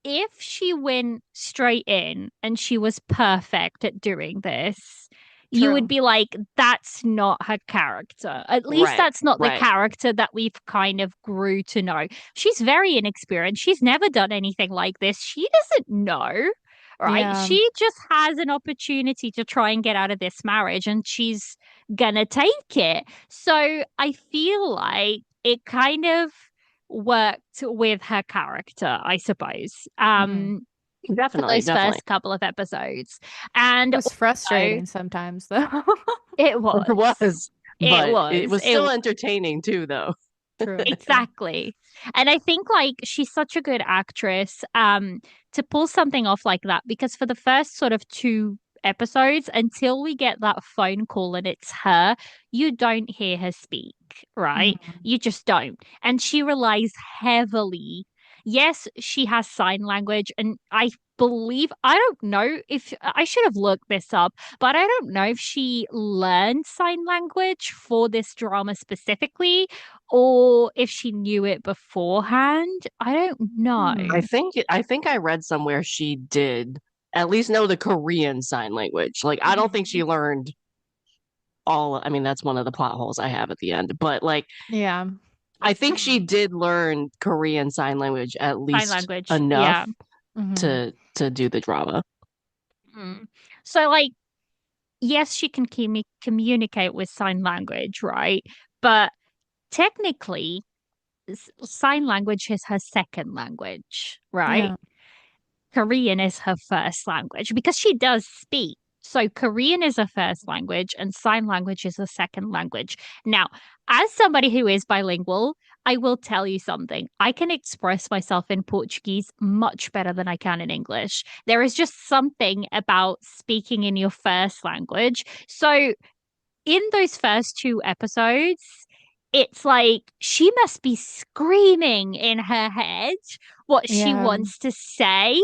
if she went straight in and she was perfect at doing this, you would true. be like, that's not her character. At least Right. that's not the Right. character that we've kind of grew to know. She's very inexperienced. She's never done anything like this. She doesn't know, right? Yeah. She just has an opportunity to try and get out of this marriage and she's gonna take it. So I feel like it kind of worked with her character, I suppose, Mhm. for Definitely, those definitely. first couple of episodes. It And was also, frustrating sometimes though. it It was. was, It but it was. was still entertaining too, though. True, true. Exactly. And I think like she's such a good actress to pull something off like that because for the first sort of two episodes until we get that phone call and it's her, you don't hear her speak, right? Mhm. You just don't. And she relies heavily. Yes, she has sign language and I don't know if I should have looked this up, but I don't know if she learned sign language for this drama specifically or if she knew it beforehand. I don't know. Hmm. I think I read somewhere she did at least know the Korean sign language. Like I don't think Mhm. she learned all, I mean that's one of the plot holes I have at the end, but like Yeah. I think she did learn Korean sign language at Sign least language. enough Yeah. Hmm. to do the drama. Mm. So, like, yes, she can communicate with sign language, right? But technically, sign language is her second language, right? Yeah. Korean is her first language because she does speak. So Korean is her first language and sign language is her second language. Now, as somebody who is bilingual, I will tell you something. I can express myself in Portuguese much better than I can in English. There is just something about speaking in your first language. So in those first two episodes, it's like she must be screaming in her head what she Yeah. wants to say,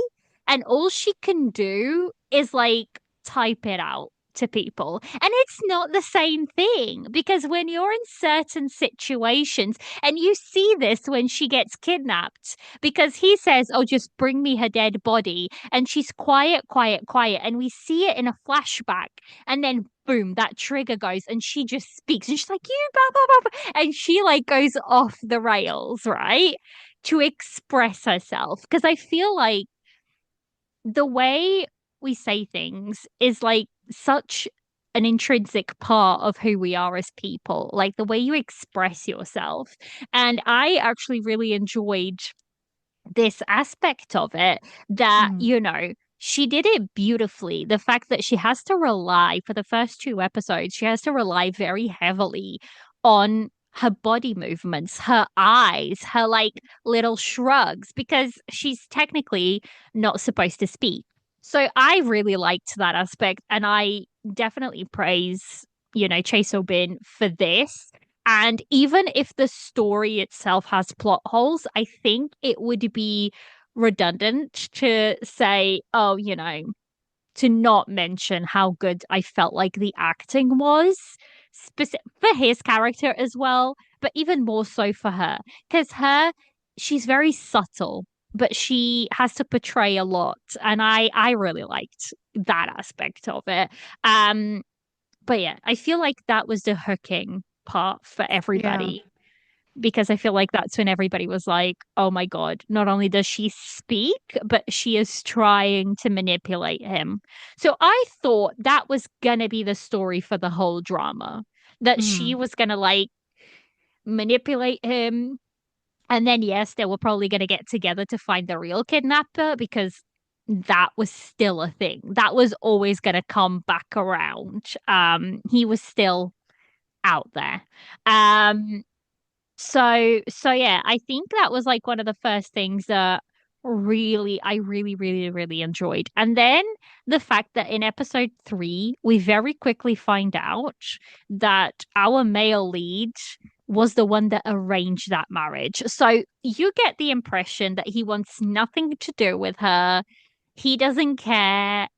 and all she can do is like type it out. to people. And it's not the same thing because when you're in certain situations, and you see this when she gets kidnapped, because he says, "Oh, just bring me her dead body." And she's quiet, quiet, quiet. And we see it in a flashback. And then boom, that trigger goes and she just speaks and she's like, "You blah blah blah, blah," and she like goes off the rails, right? To express herself. Because I feel like the way we say things is like such an intrinsic part of who we are as people, like the way you express yourself. And I actually really enjoyed this aspect of it that, Mhm. she did it beautifully. The fact that she has to rely for the first two episodes, she has to rely very heavily on her body movements, her eyes, her like little shrugs, because she's technically not supposed to speak. So I really liked that aspect, and I definitely praise, Chae Bin for this. And even if the story itself has plot holes, I think it would be redundant to say, oh, to not mention how good I felt like the acting was for his character as well, but even more so for her. Because she's very subtle, but she has to portray a lot. And I really liked that aspect of it. Um, but yeah, I feel like that was the hooking part for Yeah. everybody because I feel like that's when everybody was like, oh my God, not only does she speak, but she is trying to manipulate him. So I thought that was going to be the story for the whole drama, that she Mhm. was going to like manipulate him. And then, yes, they were probably going to get together to find the real kidnapper because that was still a thing. That was always going to come back around. He was still out there. Um, so yeah, I think that was like one of the first things that I really, really, really enjoyed. And then the fact that in episode 3, we very quickly find out that our male lead was the one that arranged that marriage. So you get the impression that he wants nothing to do with her. He doesn't care,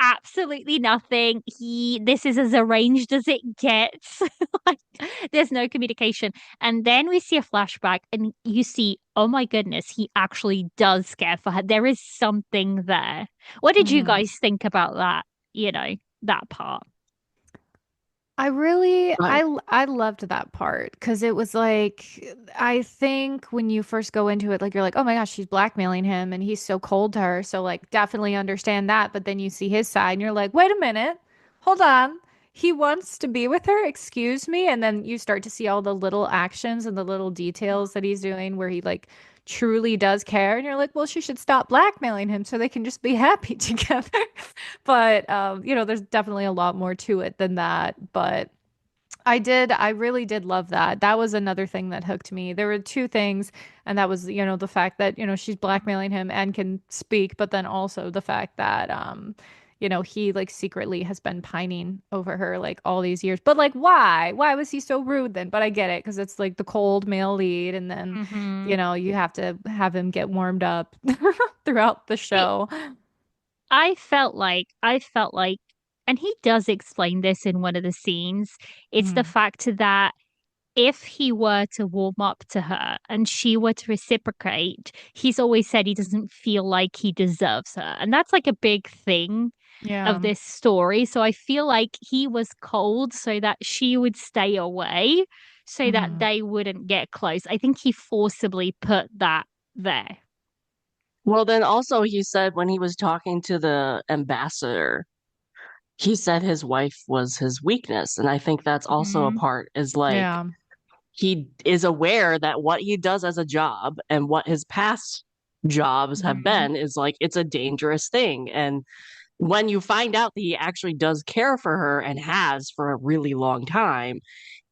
absolutely nothing. This is as arranged as it gets. Like, there's no communication. And then we see a flashback and you see, oh my goodness, he actually does care for her. There is something there. What did you Mhm. guys think about that? That part. Right. I loved that part because it was like I think when you first go into it, like you're like, oh my gosh, she's blackmailing him and he's so cold to her. So like definitely understand that. But then you see his side and you're like, wait a minute, hold on. He wants to be with her, excuse me. And then you start to see all the little actions and the little details that he's doing where he like truly does care. And you're like, well, she should stop blackmailing him so they can just be happy together. But there's definitely a lot more to it than that. But I really did love that. That was another thing that hooked me. There were two things, and that was, the fact that, she's blackmailing him and can speak, but then also the fact that he like secretly has been pining over her like all these years. But like why? Why was he so rude then? But I get it because it's like the cold male lead, and then, Mm-hmm. you have to have him get warmed up throughout the See, show. I felt like, and he does explain this in one of the scenes. It's the Mhm. fact that if he were to warm up to her and she were to reciprocate, he's always said he doesn't feel like he deserves her. And that's like a big thing of Yeah. this story. So I feel like he was cold so that she would stay away, so that Mhm. they wouldn't get close. I think he forcibly put that there. Well, then also he said when he was talking to the ambassador, he said his wife was his weakness. And I think that's also a Mhm. part is like Yeah. he is aware that what he does as a job and what his past jobs have Mhm. been is like it's a dangerous thing. And when you find out that he actually does care for her and has for a really long time,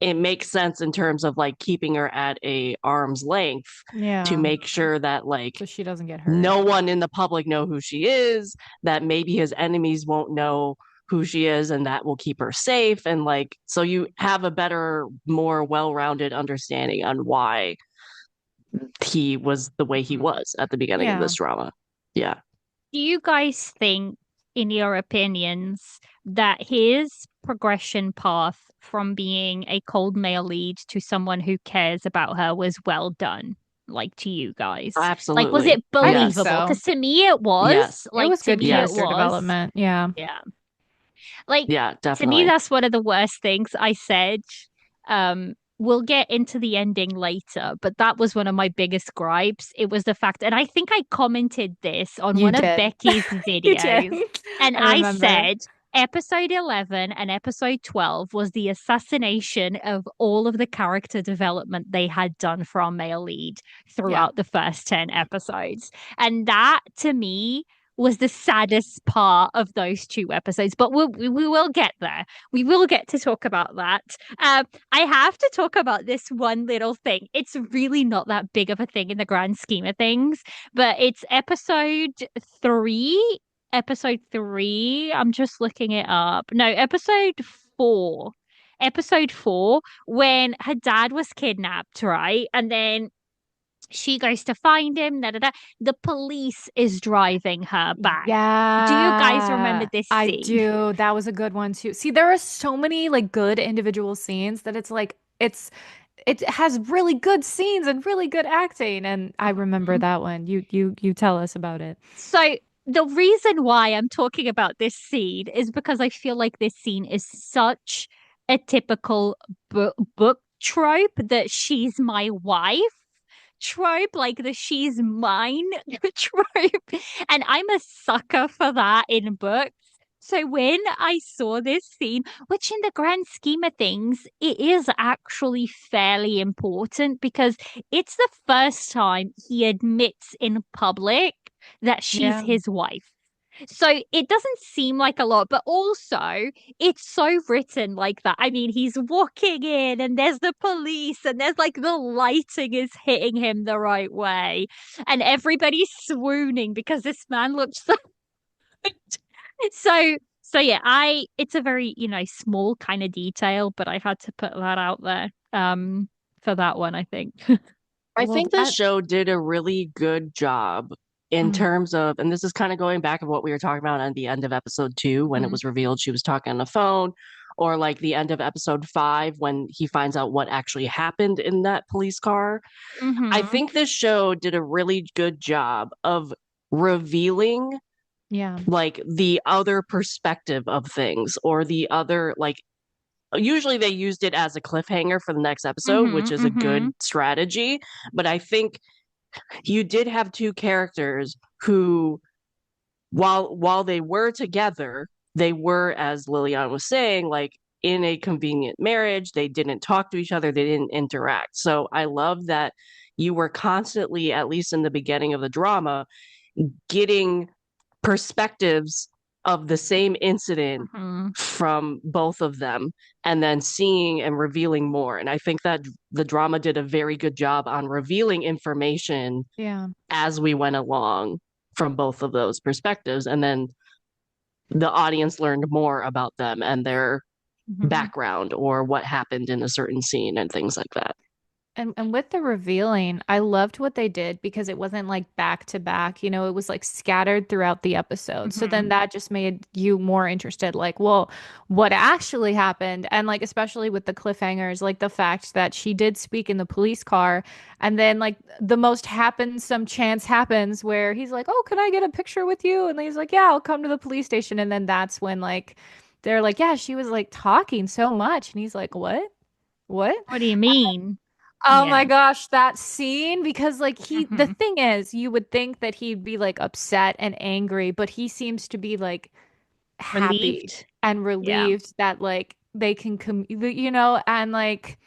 it makes sense in terms of like keeping her at a arm's length to Yeah. make sure that So like she doesn't get hurt. no one in the public know who she is, that maybe his enemies won't know who she is and that will keep her safe and like so you have a better, more well-rounded understanding on why he was the way he Mhm. was at the beginning of Yeah. this drama. Yeah. Do you guys think in your opinions, that his progression path from being a cold male lead to someone who cares about her was well done? Like to you guys, like was Absolutely. it I think Yes. believable? so. Because to me it was. Yes. It Like was to good me it Yes. character was. development. Yeah. Yeah. Like Yeah, to me, definitely. that's one of the worst things I said. We'll get into the ending later, but that was one of my biggest gripes. It was the fact, and I think I commented this on You one of did. Becky's You did. videos, and I I remember. said episode 11 and episode 12 was the assassination of all of the character development they had done for our male lead Yeah. throughout the first 10 episodes. And that to me was the saddest part of those two episodes. But we will get there. We will get to talk about that. I have to talk about this one little thing. It's really not that big of a thing in the grand scheme of things, but it's three. Episode three. I'm just looking it up. No, episode four. Episode four, when her dad was kidnapped, right? And then she goes to find him. Da, da, da. The police is driving her back. Do you guys remember Yeah, this I scene? do. That was a good one too. See, there are so many like good individual scenes that it's like it has really good scenes and really good acting, and I remember that one. You tell us about it. So the reason why I'm talking about this scene is because I feel like this scene is such a typical book trope that she's my wife trope, like the she's mine trope. And I'm a sucker for that in books. So when I saw this scene, which in the grand scheme of things, it is actually fairly important because it's the first time he admits in public that she's Yeah. his wife. So it doesn't seem like a lot, but also it's so written like that. I mean, he's walking in and there's the police and there's like the lighting is hitting him the right way. And everybody's swooning because this man looks so so yeah, it's a very, small kind of detail, but I had to put that out there for that one, I think. I Well, think the that show did a really good job in mm, terms of, and this is kind of going back of what we were talking about at the end of episode 2 when it mm, was revealed she was talking on the phone, or like the end of episode 5 when he finds out what actually happened in that police car. I Mm-hmm. think this show did a really good job of revealing yeah. like the other perspective of things or the other like usually they used it as a cliffhanger for the next episode, which Mm-hmm. is a Mm-hmm. good strategy. But I think you did have two characters who, while they were together, they were, as Liliana was saying, like in a convenient marriage. They didn't talk to each other, they didn't interact. So I love that you were constantly, at least in the beginning of the drama, getting perspectives of the same incident Mm-hmm. from both of them and then seeing and revealing more. And I think that the drama did a very good job on revealing information Yeah. as we went along from both of those perspectives. And then the audience learned more about them and their Mm-hmm. background or what happened in a certain scene and things like that. And with the revealing, I loved what they did because it wasn't like back to back, it was like scattered throughout the episode. So then Mm-hmm. that just made you more interested, like, well, what actually happened? And like, especially with the cliffhangers, like the fact that she did speak in the police car, and then like the most happens, some chance happens where he's like, oh, can I get a picture with you? And he's like, yeah, I'll come to the police station. And then that's when like, they're like, yeah, she was like talking so much. And he's like, what? What? What do you mean? Oh Yeah. my gosh, that scene because like the Mm-hmm. thing is you would think that he'd be like upset and angry, but he seems to be like happy Relieved. and Yeah. relieved that like they can and like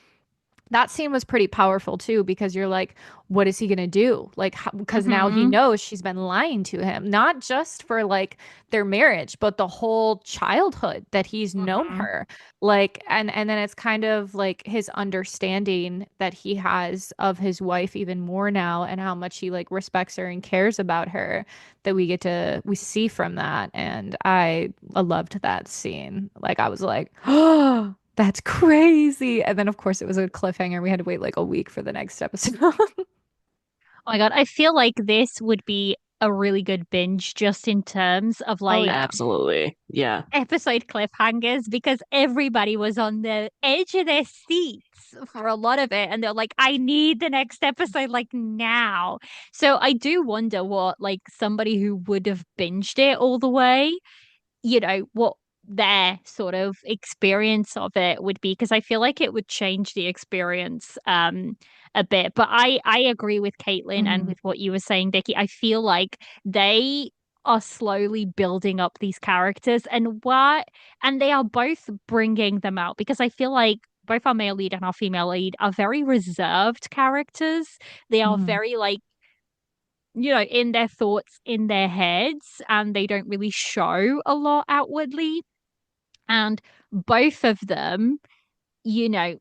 that scene was pretty powerful too because you're like, what is he gonna do? Like, because now he Mm-hmm. knows she's been lying to him, not just for like their marriage, but the whole childhood that he's known Mm-hmm. her. Like, and then it's kind of like his understanding that he has of his wife even more now, and how much he like respects her and cares about her that we see from that. And I loved that scene. Like, I was like, oh. That's crazy. And then, of course, it was a cliffhanger. We had to wait like a week for the next episode. Oh my God, I feel like this would be a really good binge just in terms of Oh like yeah. Absolutely. Yeah. episode cliffhangers because everybody was on the edge of their seats for a lot of it and they're like, I need the next episode like now. So I do wonder what like somebody who would have binged it all the way, what their sort of experience of it would be because I feel like it would change the experience a bit. But I agree with Caitlin and Mhm. with what you were saying, Becky. I feel like they are slowly building up these characters and they are both bringing them out because I feel like both our male lead and our female lead are very reserved characters. They are Mhm. very like in their thoughts in their heads and they don't really show a lot outwardly. And both of them, you know,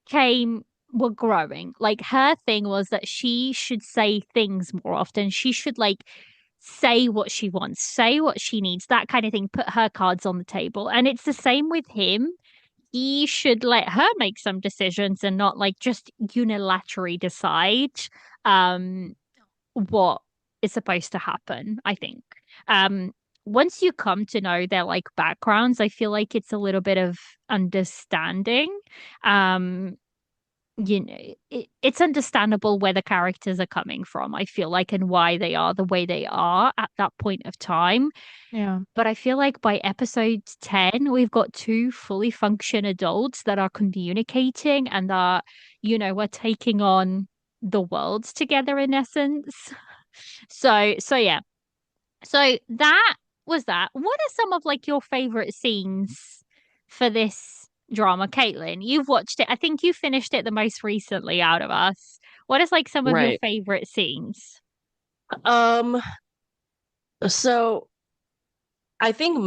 came were growing. Like her thing was that she should say things more often. She should like say what she wants, say what she needs, that kind of thing, put her cards on the table. And it's the same with him. He should let her make some decisions and not like just unilaterally decide. Um, what is supposed to happen, I think. Um, Once you come to know their like backgrounds, I feel like it's a little bit of understanding. Um, it's understandable where the characters are coming from, I feel like, and why they are the way they are at that point of time. Yeah. But I feel like by episode 10, we've got two fully function adults that are communicating and that, we're taking on the world together in essence. So yeah. So that was that. What are some of like your favorite scenes for this drama, Caitlin? You've watched it. I think you finished it the most recently out of us. What is like some of your Right. favorite scenes? Um, so I think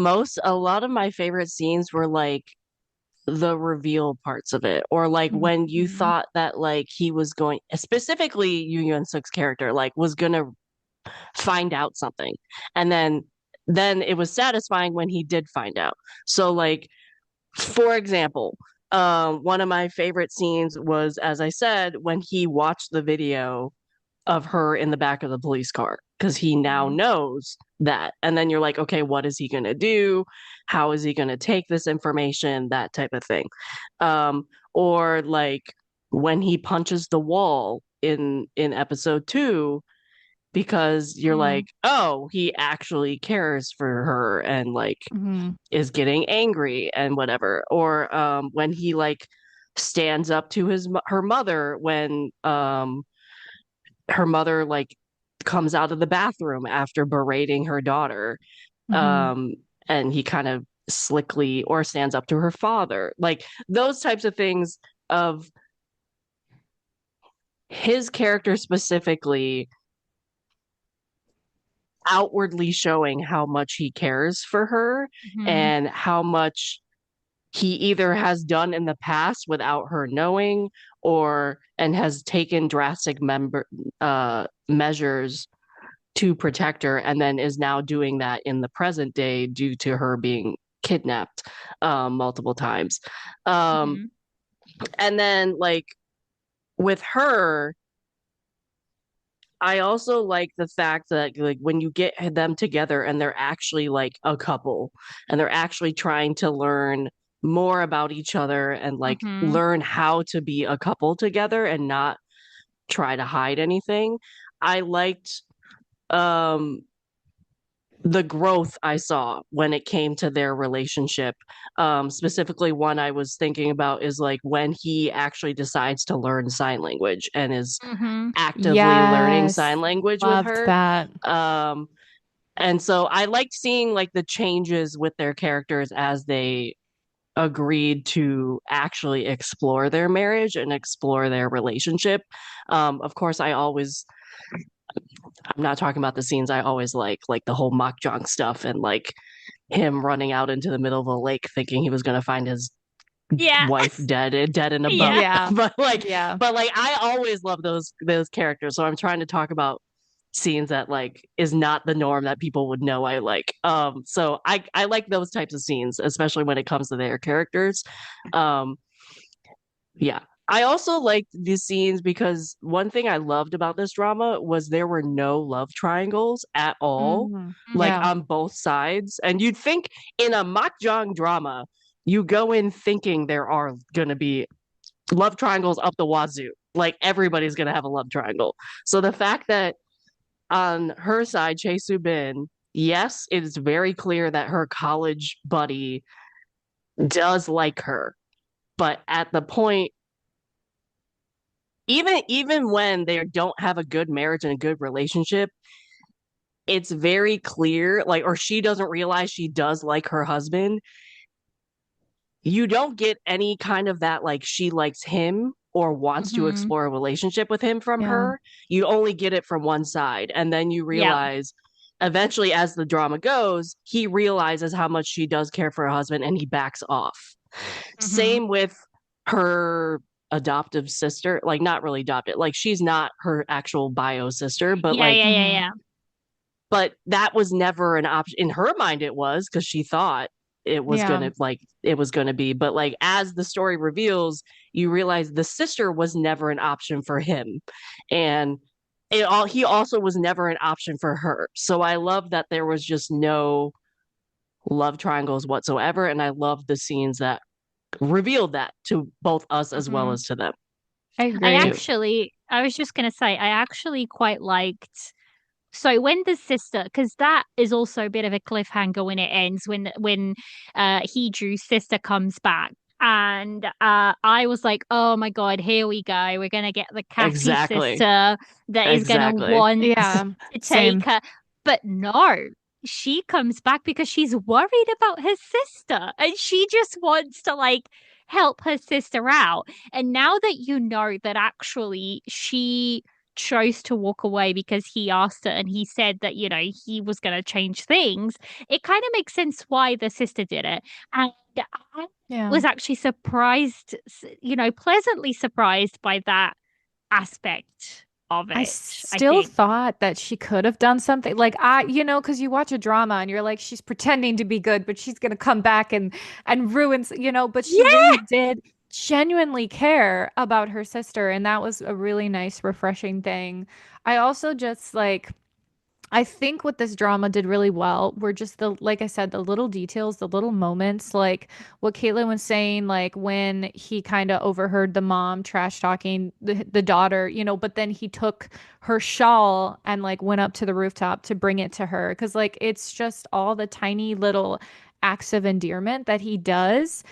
a lot of my favorite scenes were like the reveal parts of it, or like when you Mhm. thought that like he was going, specifically Yeon Suk's character, like was gonna find out something, and then it was satisfying when he did find out. So like, for example, one of my favorite scenes was, as I said, when he watched the video of her in the back of the police car because he now Mhm. knows that. And then you're like, okay, what is he going to do? How is he going to take this information? That type of thing. Or like when he punches the wall in episode 2 because you're like, Mhm. oh, he actually cares for her and like Mhm. is getting angry and whatever. Or when he like stands up to her mother when her mother like comes out of the bathroom after berating her daughter, Mhm. um and he kind of slickly or stands up to her father, like those types of things of his character specifically outwardly showing how much he cares for her Hmm. and how much he either has done in the past without her knowing or and has taken drastic measures to protect her and then is now doing that in the present day due to her being kidnapped multiple times. Um, Hmm. and then like with her, I also like the fact that like when you get them together and they're actually like a couple and they're actually trying to learn more about each other and like Hmm. learn how to be a couple together and not try to hide anything. I liked um the growth I saw when it came to their relationship. Specifically, one I was thinking about is like when he actually decides to learn sign language and is Hmm. actively learning Yes. sign language with Loved her. that. Um, and so I liked seeing like the changes with their characters as they agreed to actually explore their marriage and explore their relationship. Of course, I'm not talking about the scenes I always like the whole makjong stuff and like him running out into the middle of a lake thinking he was going to find his Yeah. wife dead in a Yeah. boat. Yeah. but like Yeah. but like I always love those characters. So I'm trying to talk about scenes that like is not the norm that people would know I like. So I like those types of scenes, especially when it comes to their characters. Um yeah. I also liked these scenes because one thing I loved about this drama was there were no love triangles at all, Mhm. like Yeah. on both sides. And you'd think in a mahjong drama, you go in thinking there are going to be love triangles up the wazoo. Like everybody's going to have a love triangle. So the fact that on her side, Chae Soo Bin, yes, it is very clear that her college buddy does like her. But at the point, even when they don't have a good marriage and a good relationship, it's very clear, like, or she doesn't realize she does like her husband. You don't get any kind of that, like, she likes him or wants to Hmm. explore a relationship with him from Yeah. her. You only get it from one side. And then you Yeah. realize eventually, as the drama goes, he realizes how much she does care for her husband and he backs off. Hmm. Same with her adoptive sister, like not really adopted, like she's not her actual bio sister, but Yeah, like, yeah, yeah, Mhm. yeah. but that was never an option in her mind. It was because she thought it was Yeah. gonna like it was gonna be, but like as the story reveals, you realize the sister was never an option for him, and he also was never an option for her. So I love that there was just no love triangles whatsoever, and I love the scenes that revealed that to both us as well Hmm. as to them I I agree. too. actually, I was just going to say, I actually quite liked. So when the sister, because that is also a bit of a cliffhanger when it ends, when he Drew's sister comes back. And I was like, oh my God, here we go. We're gonna get the catty Exactly. sister that is gonna Exactly. want Yeah. to take Same. her. But no, she comes back because she's worried about her sister and she just wants to like help her sister out. And now that you know that actually she chose to walk away because he asked her and he said that, he was going to change things, it kind of makes sense why the sister did it. And I Yeah. was actually surprised, pleasantly surprised by that aspect of I it, I still think. thought that she could have done something like because you watch a drama and you're like, she's pretending to be good, but she's gonna come back and but she Yeah. really did genuinely care about her sister, and that was a really nice, refreshing thing. I also just like I think what this drama did really well were just like I said, the little details, the little moments, like what Caitlin was saying, like when he kind of overheard the mom trash talking the daughter, but then he took her shawl and like went up to the rooftop to bring it to her. Cause like it's just all the tiny little acts of endearment that he does,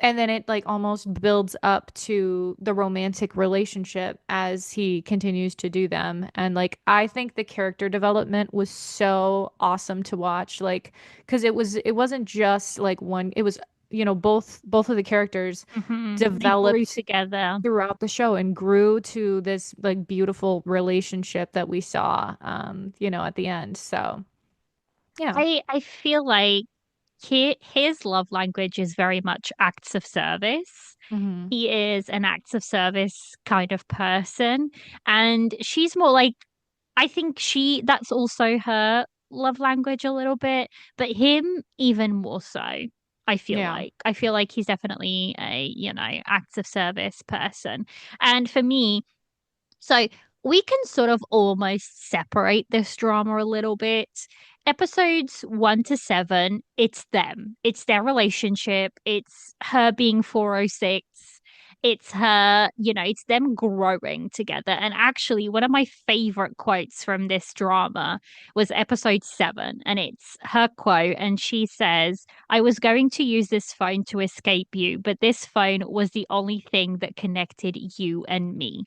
and then it like almost builds up to the romantic relationship as he continues to do them. And like I think the character development was so awesome to watch. Like because it wasn't just like one, it was, both of the characters They grew developed together. throughout the show and grew to this like beautiful relationship that we saw at the end. So yeah. I feel like his love language is very much acts of service. Hmm. He is an acts of service kind of person. And she's more like, I think that's also her love language a little bit, but him even more so. Yeah. I feel like he's definitely a, acts of service person. And for me, so we can sort of almost separate this drama a little bit. Episodes 1 to 7, it's them. It's their relationship. It's her being 406. It's her, it's them growing together. And actually, one of my favorite quotes from this drama was episode 7. And it's her quote. And she says, I was going to use this phone to escape you, but this phone was the only thing that connected you and me.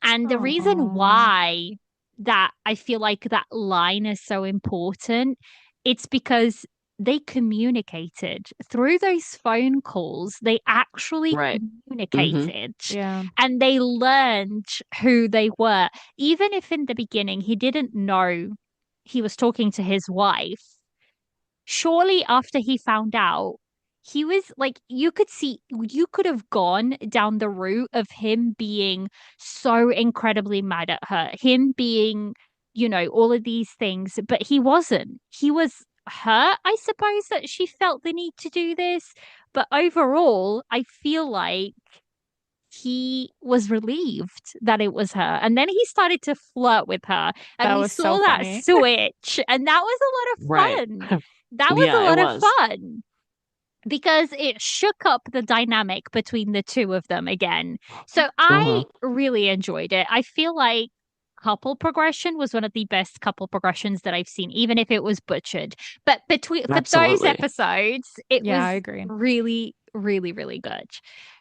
And the reason Oh, why that I feel like that line is so important, it's because they communicated through those phone calls. They actually Right. Hmm. communicated yeah. and they learned who they were. Even if in the beginning he didn't know he was talking to his wife, surely after he found out, he was like, you could have gone down the route of him being so incredibly mad at her, him being, all of these things, but he wasn't. He was hurt, I suppose, that she felt the need to do this. But overall, I feel like he was relieved that it was her. And then he started to flirt with her. And That we was saw so that funny. switch. And that was a lot Right. of fun. That was a Yeah, it lot of was. fun because it shook up the dynamic between the two of them again. So I Hmm. really enjoyed it. I feel like couple progression was one of the best couple progressions that I've seen, even if it was butchered. But between for those Absolutely. episodes, it Yeah, I was agree. really, really, really good.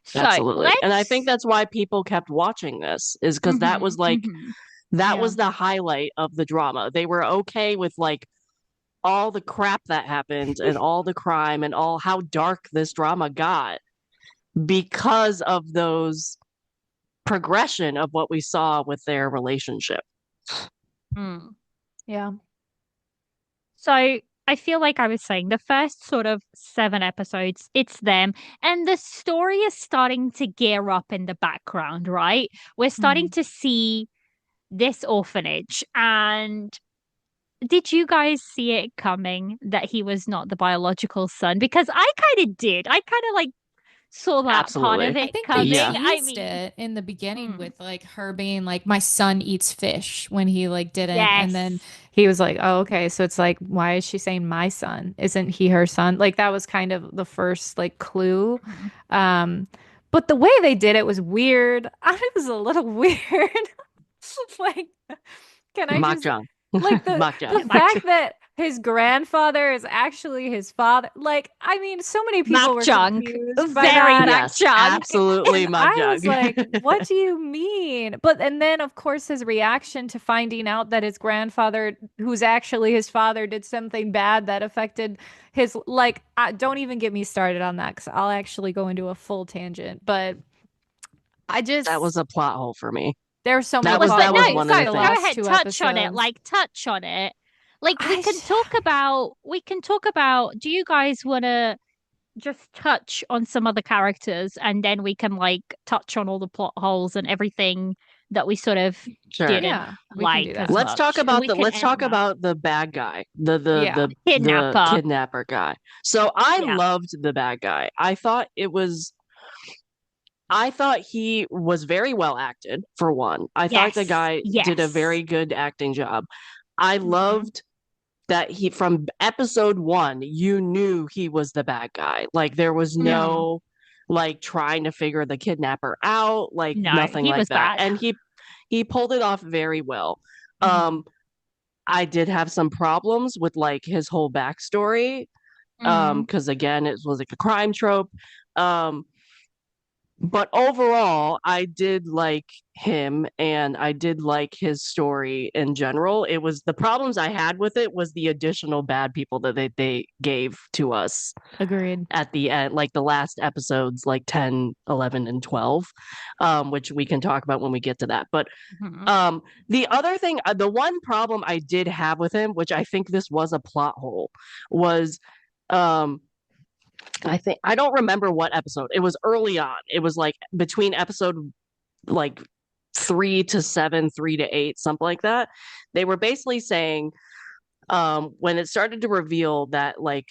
So Absolutely. And I think let's that's why people kept watching this, is because that hmm was like, hmm that Yeah. was the highlight of the drama. They were okay with like all the crap that happened and all the crime and all how dark this drama got because of those progression of what we saw with their relationship. Mm. Yeah. So I feel like I was saying the first sort of 7 episodes, it's them. And the story is starting to gear up in the background, right? We're starting Mhm. to see this orphanage. And did you guys see it coming that he was not the biological son? Because I kind of did. I kind of like saw that part of Absolutely. I it think they coming. Yeah. I teased mean, it in the beginning mm, with like her being like, my son eats fish when he like didn't. And then yes. he was like, oh, okay. So it's like, why is she saying my son? Isn't he her son? Like that was kind of the first like clue. Mhm. Um, but the way they did it was weird. I was a little weird. Like, can I just Makjang. like the Yeah, Makjang. fact that his grandfather is actually his father? Like, I mean, so many people were Makjunk. confused by Very that. Yes, Makjunk. absolutely And I was Makjang. like, what do you mean? But and then of course his reaction to finding out that his grandfather, who's actually his father, did something bad that affected his like don't even get me started on that because I'll actually go into a full tangent. But I That was just a plot hole for me. there are so many That was plot But that no, was holes one of go the the things. last ahead, two touch on it. episodes. Like touch on it. Like I we can talk about do you guys want to just touch on some of the characters and then we can like touch on all the plot holes and everything that we sort of Sure. didn't yeah, we can do like as that. much and we can Let's end talk on that. about the bad guy, the the Kidnapper. kidnapper guy. So I Yeah. loved the bad guy. I thought he was very well acted, for one. I thought the Yes. guy did a Yes. very good acting job. I hmm loved that he, from episode one, you knew he was the bad guy. Like there was Yeah. hmm no like trying to figure the kidnapper out, like No, nothing he like was that. bad. And he pulled it off very well. hmm Um, I did have some problems with like his whole backstory. mm Because again, it was like a crime trope. Um, but overall, I did like him and I did like his story in general. It was the problems I had with it was the additional bad people that they gave to us Agreed. at the end, like the last episodes, like 10, 11, and 12, which we can talk about when we get to that. But hmm um, the other thing, the one problem I did have with him, which I think this was a plot hole, was um, I think I don't remember what episode. It was early on. It was like between episode like 3 to 7, 3 to 8, something like that. They were basically saying when it started to reveal that like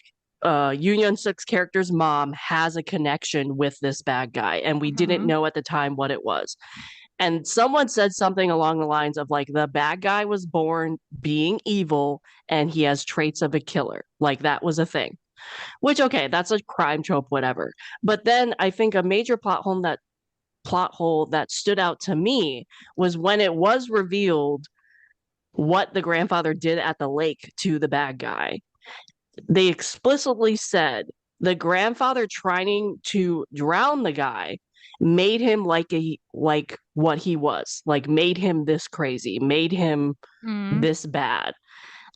Yeon Suk's character's mom has a connection with this bad guy, and we didn't hmm know at the time what it was. And someone said something along the lines of like the bad guy was born being evil and he has traits of a killer. Like that was a thing. Which okay, that's a crime trope, whatever. But then I think a major plot hole that stood out to me was when it was revealed what the grandfather did at the lake to the bad guy. They explicitly said the grandfather trying to drown the guy made him like what he was, like made him this crazy, made him mm this bad.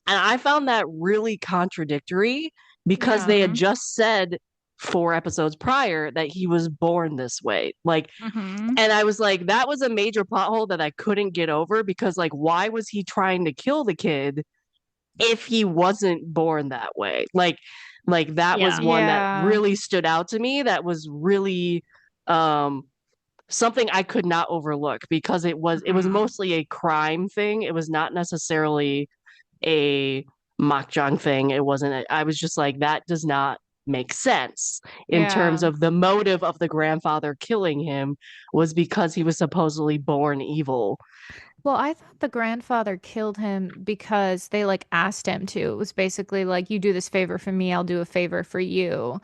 And I found that really contradictory because Yeah. they had just said 4 episodes prior that he was born this way. Like, hmm and I was like, that was a major plot hole that I couldn't get over because, like, why was he trying to kill the kid if he wasn't born that way? Like that was Yeah. one that Yeah. really stood out to me. That was really um something I could not overlook because it was hmm mostly a crime thing. It was not necessarily a makjang thing. It wasn't. I was just like that does not make sense in terms Yeah. of the motive of the grandfather killing him was because he was supposedly born evil. Well, I thought the grandfather killed him because they like asked him to. It was basically like, you do this favor for me, I'll do a favor for you.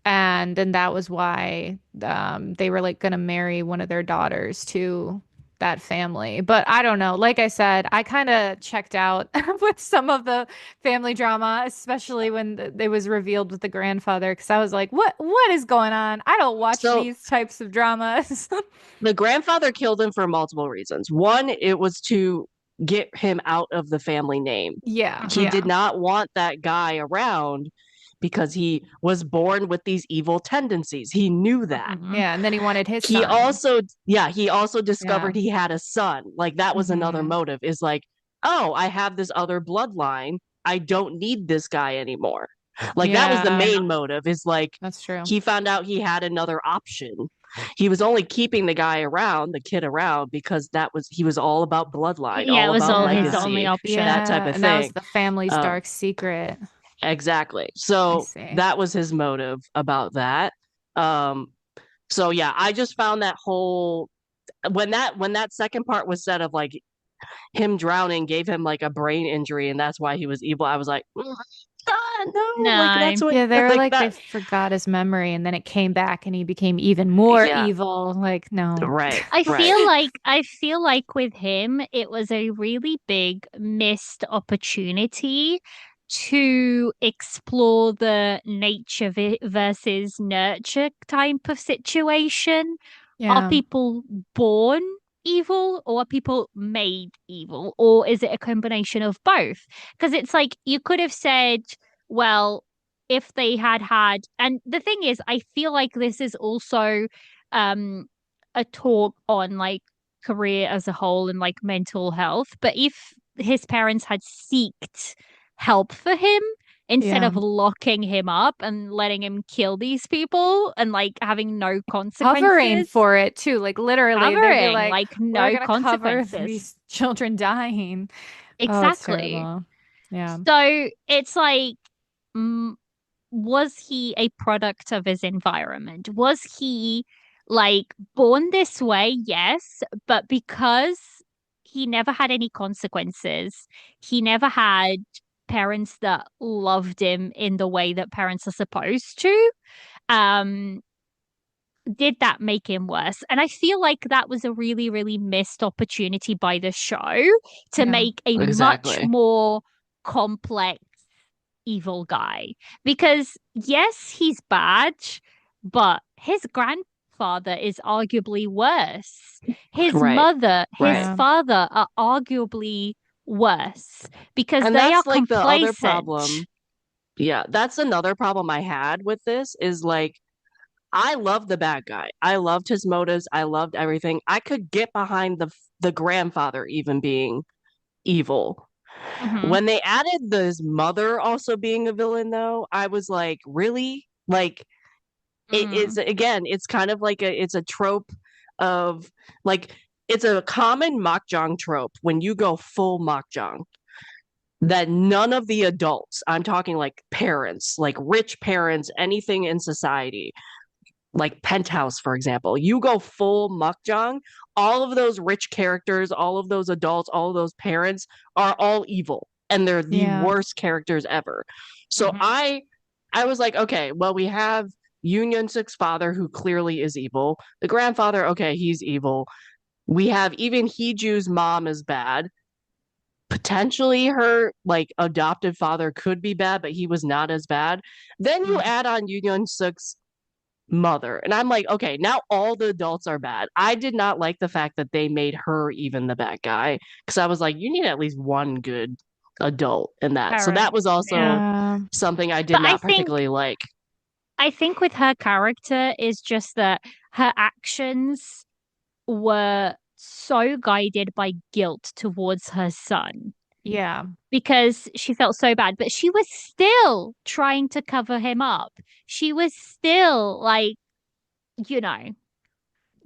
And then that was why they were like going to marry one of their daughters to that family. But I don't know. Like I said, I kind of checked out with some of the family drama, especially when it was revealed with the grandfather, because I was like, what is going on? I don't watch So these types of dramas. the grandfather killed him for multiple reasons. One, it was to get him out of the family name. Yeah, He Mhm. did yeah. not want that guy around because he was born with these evil tendencies. He knew that. Mhm. Yeah, and then he wanted his He son. also, yeah, he also Yeah. discovered he had a son. Like that was another Hmm. motive is like, oh, I have this other bloodline. I don't need this guy anymore. Like that was the Yeah, main motive is like that's true. he found out he had another option. He was only keeping the guy around, the kid around, because that was he was all about bloodline, Yeah, it all was about all his Yeah. only legacy, option. that type Yeah, of and that was thing. the family's Um, dark secret. exactly. I So see. that was his motive about that. Um, so yeah, I just found that whole when that second part was said of like him drowning gave him like a brain injury and that's why he was evil. I was like, "Oh, God, no, like No. that's what Yeah, they were like like they that forgot his memory and then it came back and he became even more yeah, evil. Like, no. right, I right. feel like I feel like with him, it was a really big missed opportunity to explore the versus nurture type of situation. Are Yeah. people born evil or are people made evil? Or is it a combination of both? Because it's like you could have said, well, if they had, and the thing is, I feel like this is also um a talk on like career as a whole and like mental health. But if his parents had seeked help for him instead Yeah. of locking him up and letting him kill these people and like having no Covering consequences, for it too. Like literally, they'd be covering like, like we're no gonna cover consequences. these children dying. Oh, it's Exactly. terrible. Yeah. So it's like, mm, was he a product of his environment? Was he like born this way? Yes, but because he never had any consequences, he never had parents that loved him in the way that parents are supposed to. Um, did that make him worse? And I feel like that was a really, really missed opportunity by the show to Yeah. make a much Exactly. more complex evil guy. Because yes, he's bad, but his grandfather is arguably worse. His Right. mother, his Right. Yeah. father are arguably worse because And they are that's like the other complacent. problem. Yeah, that's another problem I had with this is like I love the bad guy. I loved his motives. I loved everything. I could get behind the grandfather even being evil. Hmm. When they added his mother also being a villain though, I was like, really? Like it's Mm. again, it's kind of like it's a trope of like it's a common makjang trope when you go full makjang that none of the adults, I'm talking like parents, like rich parents, anything in society, like Penthouse, for example, you go full mukjang, all of those rich characters, all of those adults, all of those parents are all evil and they're the Yeah. worst characters ever. So Hmm. I was like, okay, well, we have Union Six father who clearly is evil. The grandfather, okay, he's evil. We have even Heeju's mom is bad. Potentially her like adoptive father could be bad, but he was not as bad. Then you Mm. add on Union Six mother. And I'm like, okay, now all the adults are bad. I did not like the fact that they made her even the bad guy because I was like, you need at least one good adult in that. So that Parent. was also Yeah. Yeah. something I did But not particularly like. I think with her character is just that her actions were so guided by guilt towards her son Yeah. because she felt so bad, but she was still trying to cover him up. She was still like, you know,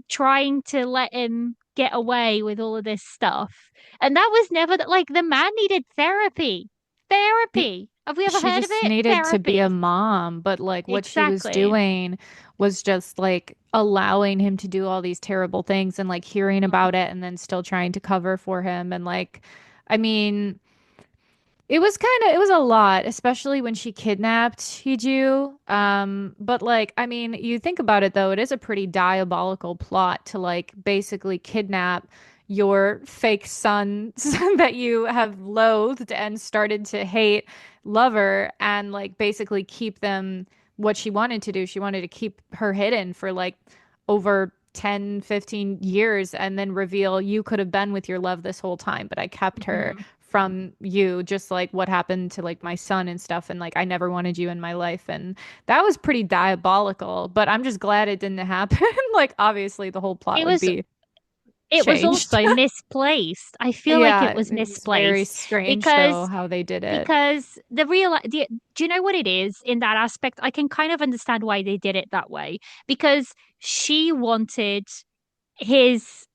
trying to let him get away with all of this stuff. And that was never like the man needed therapy. He Therapy. Have we ever She heard of just it? needed to be a Therapy. mom, but like what she was Exactly. doing was just like allowing him to do all these terrible things and like hearing about it and then still trying to cover for him. And like, I mean, it was a lot, especially when she kidnapped Hiju. But like, I mean, you think about it though, it is a pretty diabolical plot to like basically kidnap your fake son that you have loathed and started to hate lover and like basically keep them what she wanted to do. She wanted to keep her hidden for like over 10, 15 years and then reveal you could have been with your love this whole time, but I kept her Mhm. from you, just like what happened to like my son and stuff. And like, I never wanted you in my life. And that was pretty diabolical, but I'm just glad it didn't happen. Like, obviously, the whole plot It would was be it was changed. also misplaced. I feel like it Yeah, was it was very misplaced strange though because how they did it. do you know what it is in that aspect? I can kind of understand why they did it that way because she wanted his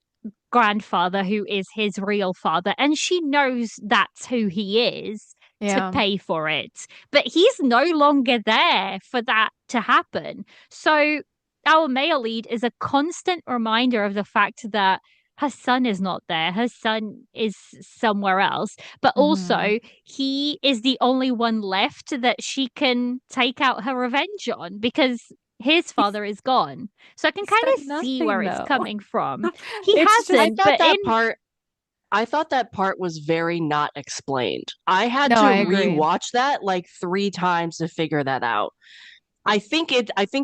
grandfather, who is his real father, and she knows that's who he is, to Yeah. pay for it. But he's no longer there for that to happen. So our male lead is a constant reminder of the fact that her son is not there. Her son is somewhere else. But Hmm. also, he is the only one left that she can take out her revenge on because his He's father is gone. So I can he's kind done of see where nothing it's though. coming from. He It's I just hasn't, thought but in that part I thought that part was very not explained. I had no, to I agree. rewatch that like 3 times to figure that out. I think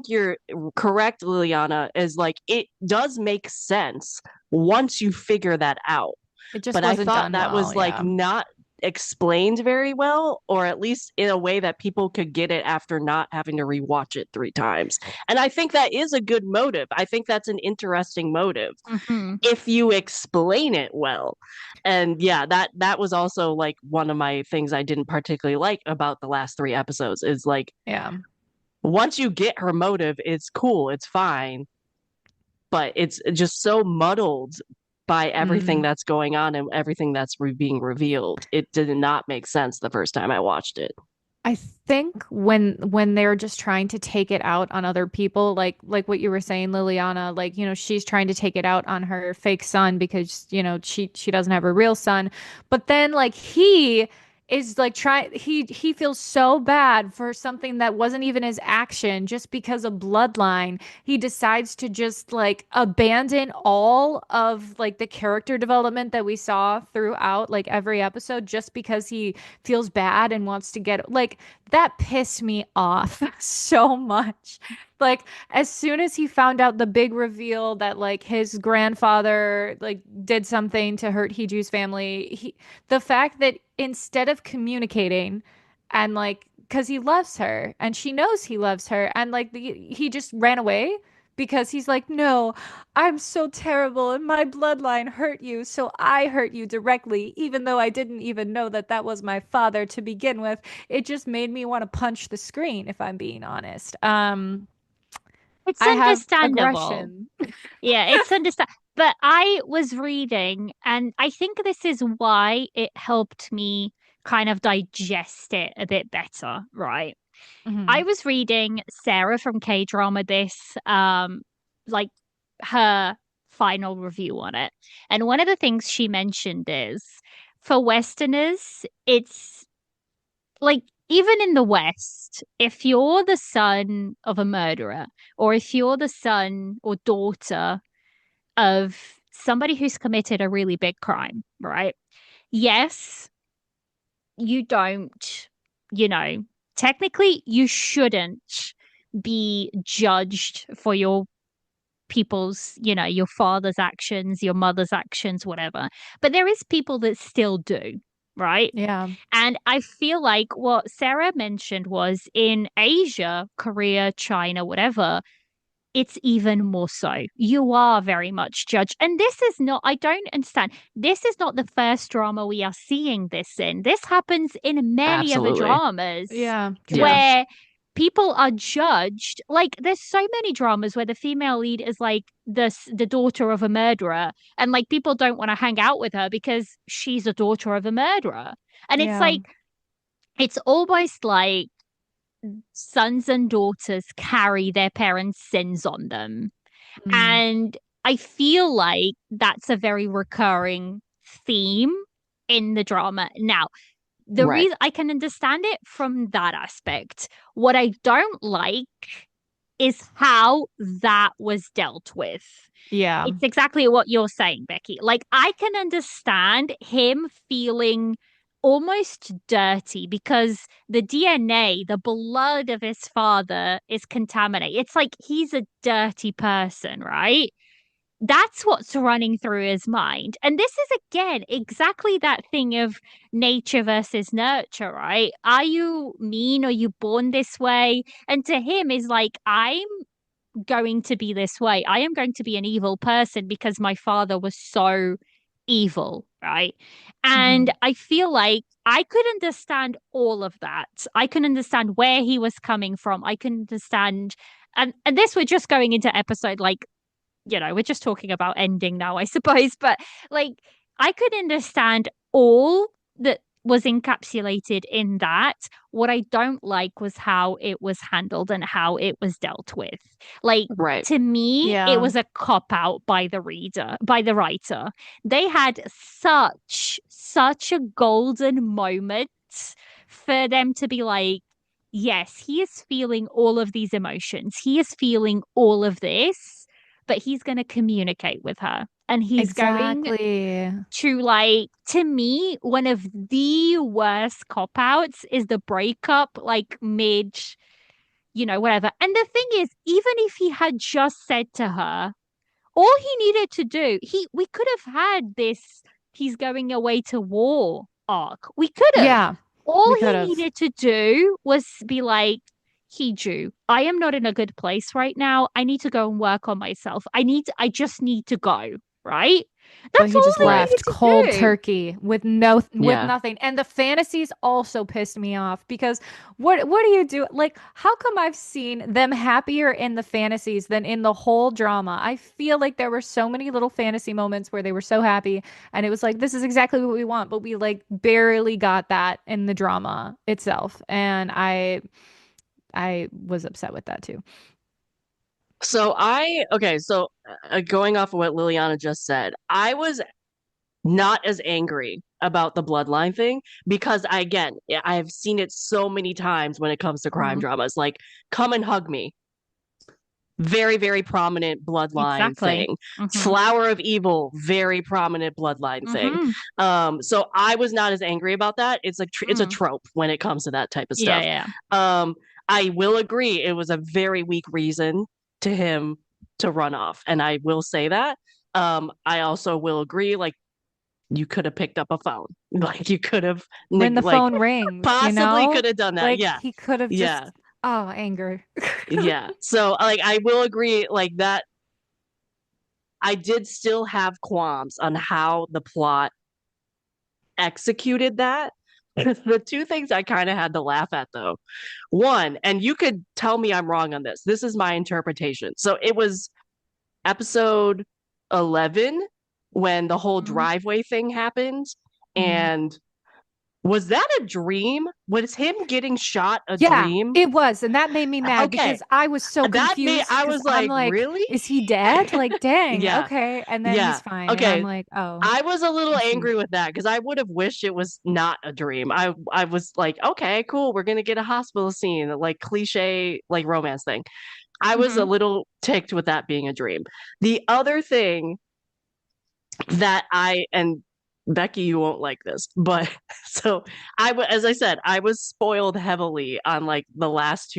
you're correct, Liliana, is like it does make sense once you figure that out. It just But I wasn't thought done that well. was like Yeah. not explained very well, or at least in a way that people could get it after not having to rewatch it 3 times. And I think that is a good motive. I think that's an interesting motive Mhm. if you explain it well. And yeah, that was also like one of my things I didn't particularly like about the last 3 episodes is like Yeah. once you get her motive, it's cool, it's fine, but it's just so muddled by everything Mm. that's going on and everything that's being revealed. It did not make sense the first time I watched it. I think when they're just trying to take it out on other people, like what you were saying, Liliana, like, you know, she's trying to take it out on her fake son because, you know, she doesn't have a real son. But then like he is like he feels so bad for something that wasn't even his action just because of bloodline. He decides to just like abandon all of like the character development that we saw throughout like every episode just because he feels bad and wants to get like that pissed me off so much. Like as soon as he found out the big reveal that like his grandfather like did something to hurt Hiju's family, the fact that instead of communicating and like because he loves her and she knows he loves her and like he just ran away because he's like, no, I'm so terrible and my bloodline hurt you, so I hurt you directly, even though I didn't even know that that was my father to begin with. It just made me want to punch the screen, if I'm being honest. It's I have understandable. aggression. Yeah, it's understand. But I was reading, and I think this is why it helped me kind of digest it a bit better, right? I Hmm. was reading Sarah from K-drama this, like her final review on it. And one of the things she mentioned is for Westerners, it's like even in the West, if you're the son of a murderer, or if you're the son or daughter of somebody who's committed a really big crime, right? Yes, you don't, you know, technically you shouldn't be judged for your people's, your father's actions, your mother's actions, whatever. But there is people that still do, right? Yeah. And I feel like what Sarah mentioned was in Asia, Korea, China, whatever, it's even more so. You are very much judged. And this is not, I don't understand. This is not the first drama we are seeing this in. This happens in many other Absolutely. dramas Yeah, Yeah. true. where people are judged. Like, there's so many dramas where the female lead is like the daughter of a murderer, and like people don't want to hang out with her because she's a daughter of a murderer. And it's Yeah. like, it's almost like sons and daughters carry their parents' sins on them. Mm, And I feel like that's a very recurring theme in the drama. Now, the Right. reason I can understand it from that aspect. What I don't like is how that was dealt with. yeah. It's exactly what you're saying, Becky. Like, I can understand him feeling almost dirty because the DNA, the blood of his father, is contaminated. It's like he's a dirty person, right? That's what's running through his mind. And this is again exactly that thing of nature versus nurture, right? Are you mean? Are you born this way? And to him is like, I'm going to be this way. I am going to be an evil person because my father was so evil, right? And Mhm. I feel like I could understand all of that. I can understand where he was coming from. I can understand and this we're just going into episode like we're just talking about ending now, I suppose. But like, I could understand all that was encapsulated in that. What I don't like was how it was handled and how it was dealt with. Like, Right. to me, it Yeah. was a cop out by the reader, by the writer. They had such a golden moment for them to be like, yes, he is feeling all of these emotions. He is feeling all of this, but he's going to communicate with her. And he's going Exactly. to, like, to me, one of the worst cop outs is the breakup, like mid, whatever. And the thing is, even if he had just said to her, all he needed to do, we could have had this he's going away to war arc. We could have. Yeah. All We could he have. needed to do was be like, Hiju, I am not in a good place right now. I need to go and work on myself. I just need to go, right? But That's he all just they Right. left needed to cold do. turkey with Yeah. nothing. And the fantasies also pissed me off because what do you do? Like, how come I've seen them happier in the fantasies than in the whole drama? I feel like there were so many little fantasy moments where they were so happy and it was like this is exactly what we want, but we like barely got that in the drama itself. And I was upset with that too. So going off of what Liliana just said, I was not as angry about the bloodline thing because I have seen it so many times when it comes to crime Mhm. dramas. Like, come and hug me. Very, very prominent bloodline Exactly. thing. Mm-hmm. Flower of Evil, very prominent bloodline thing. Mm-hmm. So I was not as angry about that. It's like it's a Mm. trope when it comes to that type of Yeah, stuff. yeah. Um, I will agree it was a very weak reason to him to run off, and I will say that. I also will agree, like you could have picked up a phone, like you could have, When the like phone rings, possibly could have done that. like Yeah, he could have yeah, just, oh, anger. yeah. So like I will agree, like that I did still have qualms on how the plot executed that. The two things I kind of had to laugh at, though. One, and you could tell me I'm wrong on this. This is my interpretation. So it was episode 11 when the whole Mhm. driveway thing happened. Mhm. And was that a dream? Was him getting shot a Yeah, dream? it was. And that made me mad Okay. because I was so That made, confused I because was I'm like, like, really? is he dead? Like, dang, Yeah. okay. And then Yeah. he's fine. And I'm Okay. like, oh, I was a little I see. angry with that because I would have wished it was not a dream. I was like, okay, cool, we're gonna get a hospital scene, like cliche, like romance thing. I was a Mm-hmm. little ticked with that being a dream. The other thing that I and Becky, you won't like this, but so as I said, I was spoiled heavily on like the last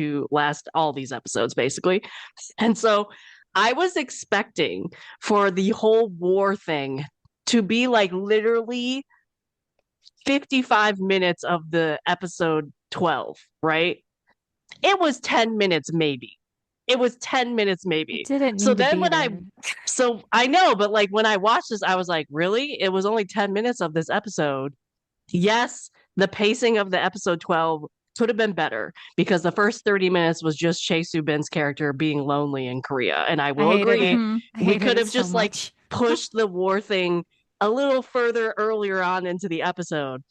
all these episodes basically, and so I was expecting for the whole war thing to be like literally 55 minutes of the episode 12, right? It was 10 minutes maybe. It was 10 minutes It maybe. didn't So need to then be when there. so I know, but like when I watched this, I was like, really? It was only 10 minutes of this episode. Yes, the pacing of the episode 12 could have been better because the first 30 minutes was just Chae Soo Bin's character being lonely in Korea. And I I will hated agree, it. Mm-hmm. I we hated could it have so just like much. pushed the war thing a little further earlier on into the episode.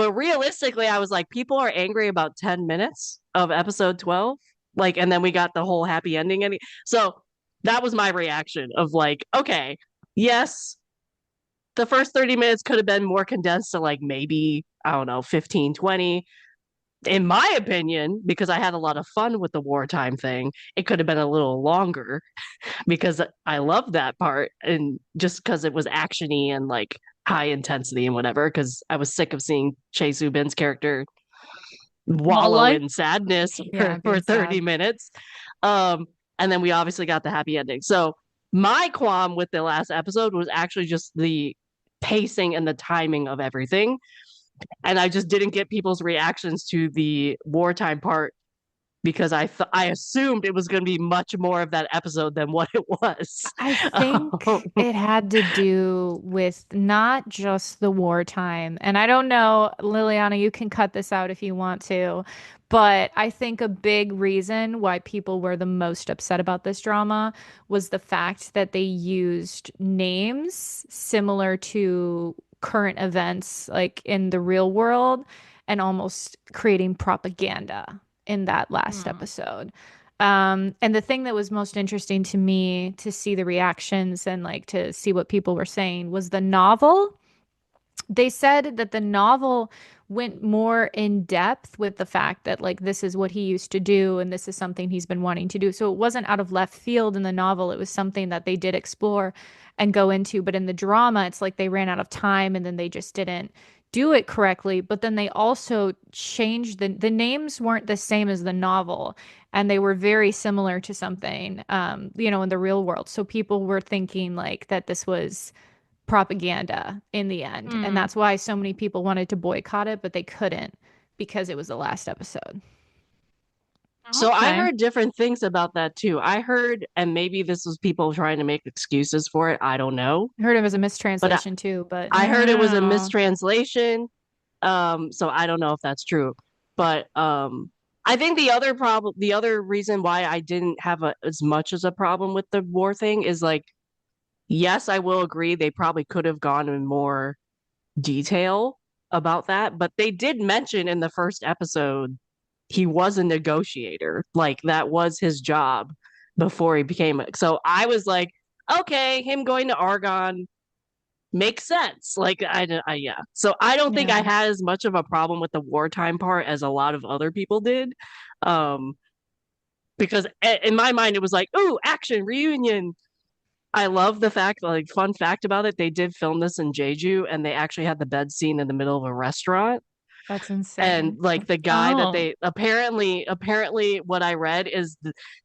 But realistically, I was like, people are angry about 10 minutes of episode 12. Like, and then we got the whole happy ending. So that was my reaction of like, okay, yes, the first 30 minutes could have been more condensed to like maybe, I don't know, 15, 20. In my opinion, because I had a lot of fun with the wartime thing, it could have been a little longer because I love that part and just because it was actiony and like high intensity and whatever. Because I was sick of seeing Chae Soo-bin's character wallow Wallow. in sadness Yeah, for being 30 sad. minutes. And then we obviously got the happy ending. So my qualm with the last episode was actually just the pacing and the timing of everything. And I just didn't get people's reactions to the wartime part because I assumed it was going to be much more of that episode than what it was. I think it had to do with not just the wartime. And I don't know, Liliana, you can cut this out if you want to. But I think a big reason why people were the most upset about this drama was the fact that they used names similar to current events, like in the real world, and almost creating propaganda in that last Hmm. episode. And the thing that was most interesting to me to see the reactions and like to see what people were saying was the novel. They said that the novel went more in depth with the fact that like this is what he used to do and this is something he's been wanting to do. So it wasn't out of left field in the novel. It was something that they did explore and go into. But in the drama, it's like they ran out of time and then they just didn't do it correctly. But then they also changed the names weren't the same as the novel and they were very similar to something in the real world. So people were thinking like that this was propaganda in the end. And Hmm. that's why so many people wanted to boycott it, but they couldn't because it was the last episode. So I Okay. heard different things about that too. I heard, and maybe this was people trying to make excuses for it. I don't know. I heard it was a But mistranslation too, but I heard it was a Oh. mistranslation. So I don't know if that's true. But I think the other reason why I didn't have as much as a problem with the war thing is like, yes, I will agree they probably could have gone in more detail about that, but they did mention in the first episode he was a negotiator. Like that was his job before he became. So I was like, okay, him going to Argonne makes sense. Like yeah. So I don't think I yeah. had as much of a problem with the wartime part as a lot of other people did. Um, because in my mind it was like, ooh, action reunion. I love the fact, like, fun fact about it, they did film this in Jeju and they actually had the bed scene in the middle of a restaurant. That's And insane. like the guy that Oh. they apparently what I read is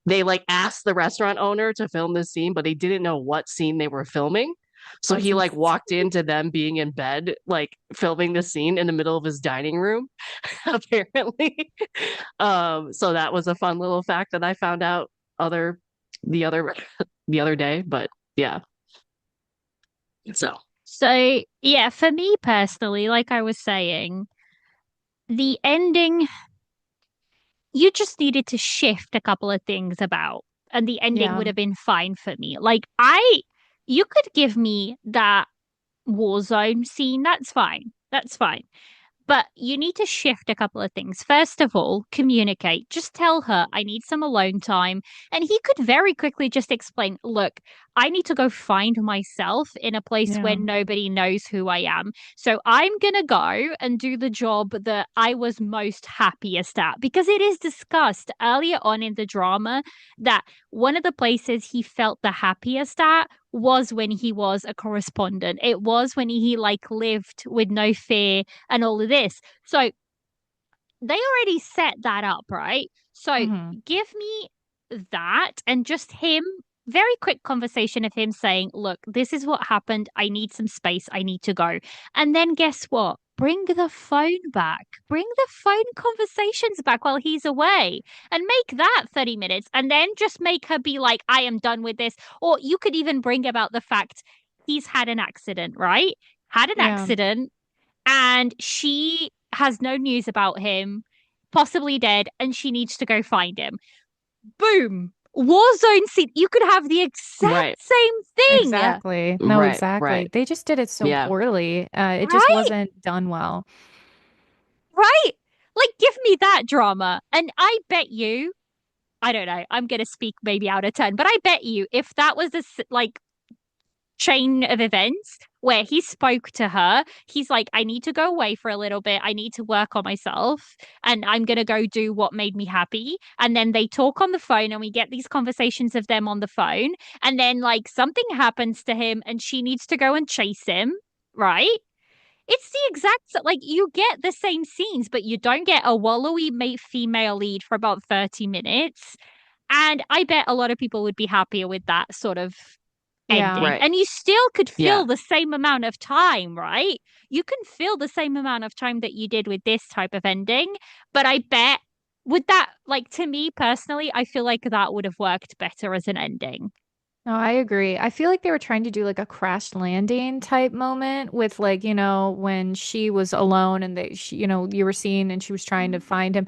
they like asked the restaurant owner to film this scene, but he didn't know what scene they were filming. So That's he like insane. walked into them being in bed, like filming the scene in the middle of his dining room, apparently. So that was a fun little fact that I found out other the other the other day. But yeah. So So, yeah, for me personally, like I was saying, the ending, you just needed to shift a couple of things about, and the ending Yeah. would have been fine for me. You could give me that war zone scene. That's fine. That's fine. But you need to shift a couple of things. First of all, communicate. Just tell her, I need some alone time. And he could very quickly just explain, look, I need to go find myself in a place where Yeah. nobody knows who I am. So I'm going to go and do the job that I was most happiest at. Because it is discussed earlier on in the drama that one of the places he felt the happiest at was when he was a correspondent. It was when he like lived with no fear and all of this. So they already set that up, right? So hmm give me that and just him, very quick conversation of him saying, look, this is what happened. I need some space. I need to go. And then guess what? Bring the phone back. Bring the phone conversations back while he's away and make that 30 minutes. And then just make her be like, I am done with this. Or you could even bring about the fact he's had an accident, right? Had an Yeah. accident and she has no news about him, possibly dead, and she needs to go find him. Boom. Warzone scene. You could have the exact right, same thing, Exactly. No, right, exactly. right. They just did it so Yeah. poorly. It just right? wasn't done well. right? Like, give me that drama. And I bet you, I don't know, I'm going to speak maybe out of 10, but I bet you if that was like chain of events where he spoke to her, he's like, I need to go away for a little bit. I need to work on myself and I'm going to go do what made me happy. And then they talk on the phone and we get these conversations of them on the phone. And then, like, something happens to him and she needs to go and chase him, right? It's the exact like you get the same scenes, but you don't get a wallowy mate female lead for about 30 minutes. And I bet a lot of people would be happier with that sort of Yeah. ending. Right. And you still could Yeah. fill the same amount of time, right? You can fill the same amount of time that you did with this type of ending. But I bet would that like to me personally, I feel like that would have worked better as an ending. No, I agree. I feel like they were trying to do like a crash landing type moment with like, when she was alone and you were seeing and she was trying to find him,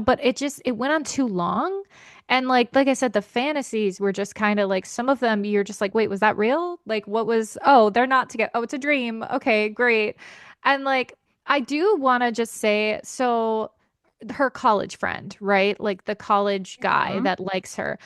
but it went on too long. And like I said, the fantasies were just kind of like some of them you're just like, wait, was that real? Like they're not together. Oh, it's a dream. Okay, great. And like I do want to just say, so her college friend, right? Like the college guy Mhm. that likes her.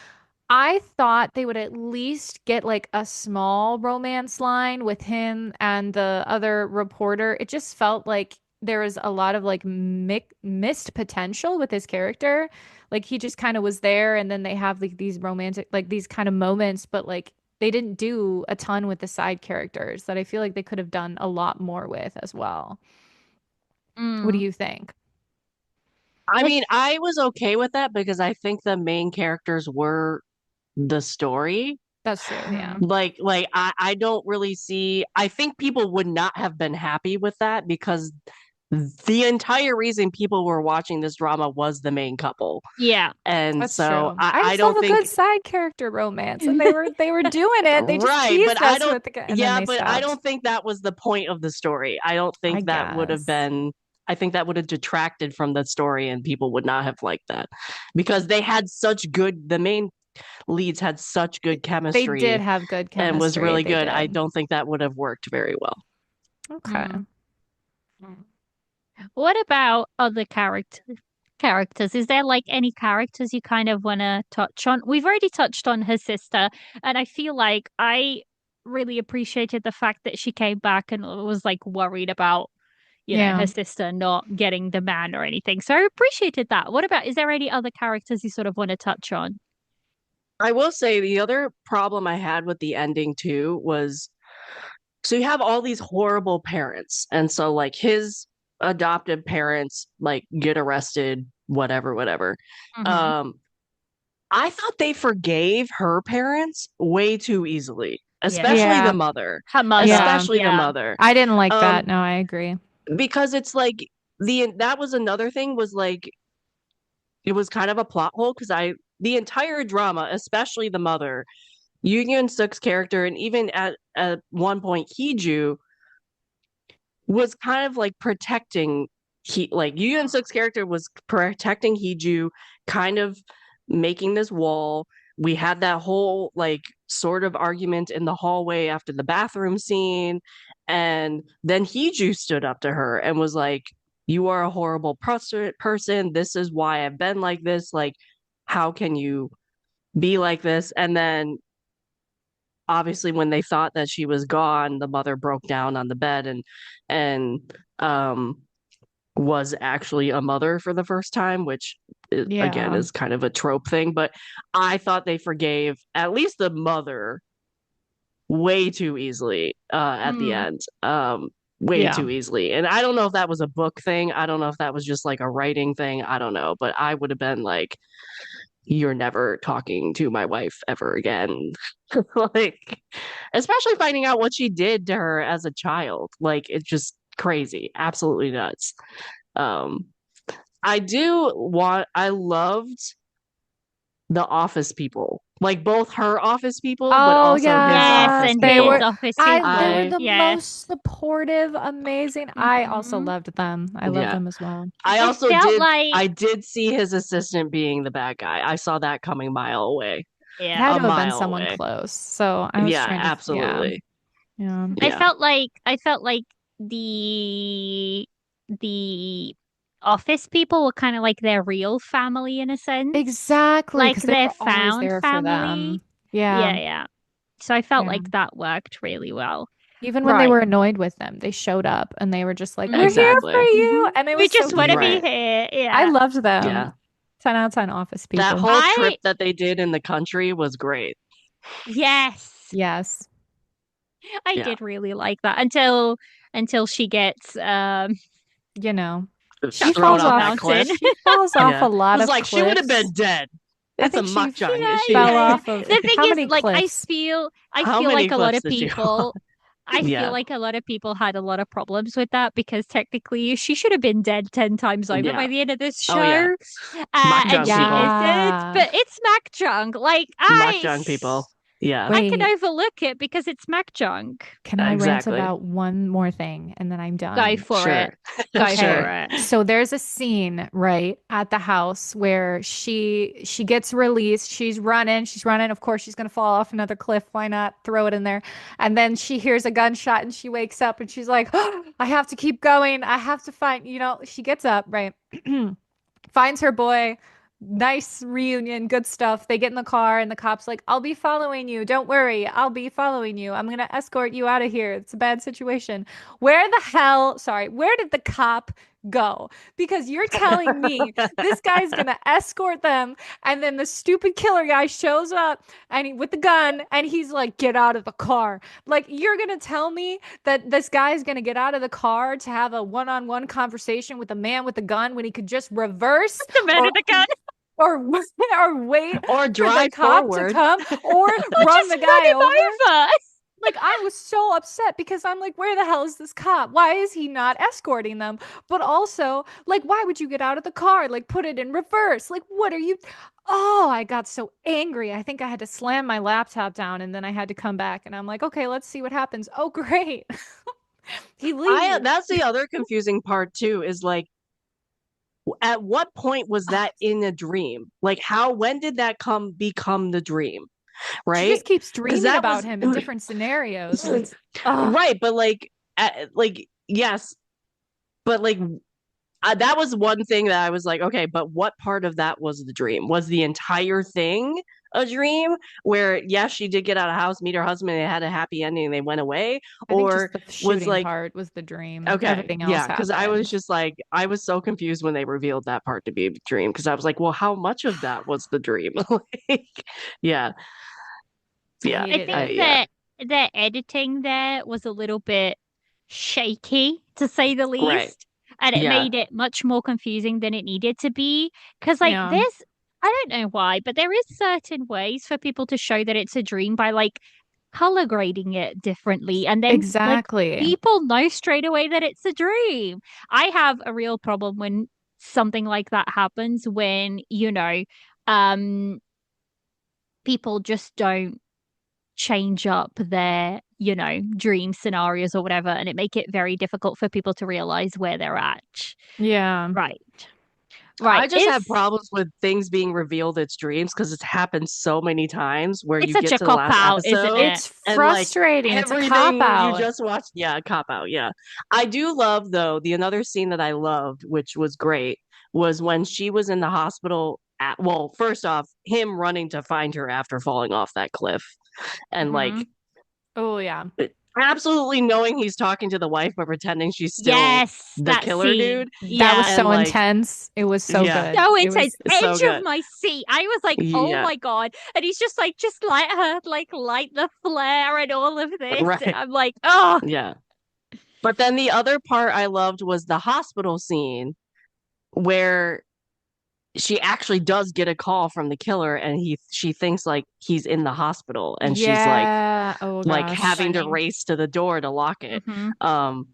I thought they would at least get like a small romance line with him and the other reporter. It just felt like there was a lot of like missed potential with his character. Like he just kind of was there and then they have like these romantic, like these kind of moments, but like they didn't do a ton with the side characters that I feel like they could have done a lot more with as well. What do Mm. you think? I I mean, I was okay with that because I think the main characters were the story. That's true. Yeah. I don't really see, I think people would not have been happy with that because the entire reason people were watching this drama was the main couple. yeah. And That's so true. I I just don't love a think good side character romance, and they were doing it. They just right, but teased us with the, and then yeah, they but I stopped. don't think that was the point of the story. I don't I think that would have guess been, I think that would have detracted from the story and people would not have liked that because they had such good, the main leads had such good they did chemistry have good and was chemistry. really They good. I did. don't think that would have worked very well. Okay. Mm. What about other characters? Is there like any characters you kind of want to touch on? We've already touched on her sister, and I feel like I really appreciated the fact that she came back and was like worried about, her Yeah. sister not getting the man or anything. So I appreciated that. What about, is there any other characters you sort of want to touch on? I will say the other problem I had with the ending too was so you have all these horrible parents. And so like his adoptive parents like get arrested, whatever, whatever. Hmm. Um, I thought they forgave her parents way too easily, Yeah. especially the Yeah. mother, Her mother. Yeah. especially the Yeah. mother. I didn't like that. Um, No, I agree. because it's like the that was another thing was like it was kind of a plot hole because the entire drama, especially the mother, Yeon Suk's character, and even at one point Heju was kind of like protecting he like Yu Yun Suk's character was protecting Heju, kind of making this wall. We had that whole like sort of argument in the hallway after the bathroom scene, and then Heju stood up to her and was like, "You are a horrible person. This is why I've been like this. Like, how can you be like this?" And then obviously when they thought that she was gone, the mother broke down on the bed and was actually a mother for the first time, which again Yeah. is kind of a trope thing. But I thought they forgave at least the mother way too easily at the Mm. end. Way Yeah. too easily. And I don't know if that was a book thing. I don't know if that was just like a writing thing. I don't know. But I would have been like, you're never talking to my wife ever again. Like, especially finding out what she did to her as a child. Like, it's just crazy, absolutely nuts. Um, I loved the office people, like both her office people, but Oh also his Yes, yeah. office and They his were people. office they were people. I, the Yeah. most supportive, amazing. I also Hmm. loved them. I love yeah, them as well. I I also felt like, I did see his assistant being the bad guy. I saw that coming mile away, It yeah. had a to have been mile someone away. close. So I was Yeah, trying to, yeah. absolutely. Yeah. I Yeah. felt like the the office people were kind of like their real family in a sense, Exactly, like because they their were always found there for family. them. Yeah, Yeah, yeah. So I felt yeah. like that worked really well. Even when they Right. were annoyed with them, they showed up and they were just like, "We're here for Exactly. you," and it We was so just want to be cute. Right. here. I Yeah. loved them. Yeah. 10 out of 10 office That people. whole trip I, that they did in the country was great. yes, Yes. I Yeah. did really like that until she gets You know, she chucked Thrown off falls a off that off. cliff. mountain. She falls off a Yeah. It lot was of like she would have cliffs. been dead. I It's a think she mukjang. Is Yeah, she? fell yeah, yeah. off of The thing how is, many like, cliffs? I How feel many like a lot clips of did she fall? people, I feel Yeah. like a lot of people had a lot of problems with that because technically she should have been dead 10 times over Yeah. by the end of this Oh yeah. show. And Mukjang she people. isn't, Yeah. but it's Mac Junk. Like, Mukjang people. Yeah. I can Wait, overlook it because it's Mac Junk. can I rant Exactly. about one more thing and then I'm Go done? for it. Sure. Go for Sure. Okay. it. So there's a scene, right, at the house where she gets released. She's running. Of course, she's gonna fall off another cliff. Why not throw it in there? And then she hears a gunshot and she wakes up and she's like, oh, I have to keep going. I have to find, she gets up, right? Finds her boy. Nice reunion, good stuff. They get in the car, and the cop's like, I'll be following you. Don't worry. I'll be following you. I'm going to escort you out of here. It's a bad situation. Where did the cop go? Because you're telling me this guy's going to escort them, and then the stupid killer guy shows up with the gun, and he's like, get out of the car. Like, you're going to tell me that this guy's going to get out of the car to have a one-on-one conversation with a man with a gun when he could just reverse The man or with the gun. or or wait Or for the drive cop to forward. come or Or run just the run guy him over. over. Like, I was so upset because I'm like, where the hell is this cop? Why is he not escorting them? But also, like, why would you get out of the car? Like, put it in reverse. Like, what are you? Oh, I got so angry. I think I had to slam my laptop down and then I had to come back and I'm like, okay, let's see what happens. Oh, great. He I leaves. that's the other confusing part too, is like at what point was Ugh, that in a dream? Like when did that become the dream? she Right? just keeps Because dreaming that about was him in different scenarios and it's, oh, right, but like yes, but like that was one thing that I was like, okay, but what part of that was the dream? Was the entire thing a dream where, yes, she did get out of the house, meet her husband, and they had a happy ending and they went away? I think just Or the was shooting like, part was the dream. okay, Everything else yeah, because I was happened. just like, I was so confused when they revealed that part to be a dream because I was like, well, how much of that was the dream? Like, yeah, I yeah, I hated think it. yeah, that their editing there was a little bit shaky, to say the right, least. And it yeah, made it much more confusing than it needed to be. Because, like, Yeah, I don't know why, but there is certain ways for people to show that it's a dream by, like, color grading it differently. And then, like, exactly. people know straight away that it's a dream. I have a real problem when something like that happens when, um, people just don't change up their dream scenarios or whatever, and it make it very difficult for people to realize where they're at. Yeah. Right. I Right. just have problems with things being revealed it's dreams because it's happened so many times where It's you such get a to the cop last out, isn't episode it? It's and like frustrating. It's a cop everything you out. just watched, yeah, cop out, yeah. I do love though the another scene that I loved, which was great, was when she was in the hospital well, first off, him running to find her after falling off that cliff and Hmm. like Oh, yeah. absolutely knowing he's talking to the wife but pretending she's still Yes, the that killer scene. dude That was Yeah. and so like intense. It was so yeah, good. So It intense. was, so Edge of good. my seat. I was like, oh Yeah, my God. And he's just like, just let her like light the flare and all of this. And right. I'm like, oh, Yeah. But then the other part I loved was the hospital scene where she actually does get a call from the killer and she thinks like he's in the hospital and she's yeah. Oh, like gosh. having to funny. race to the door to lock it. Hmm. Um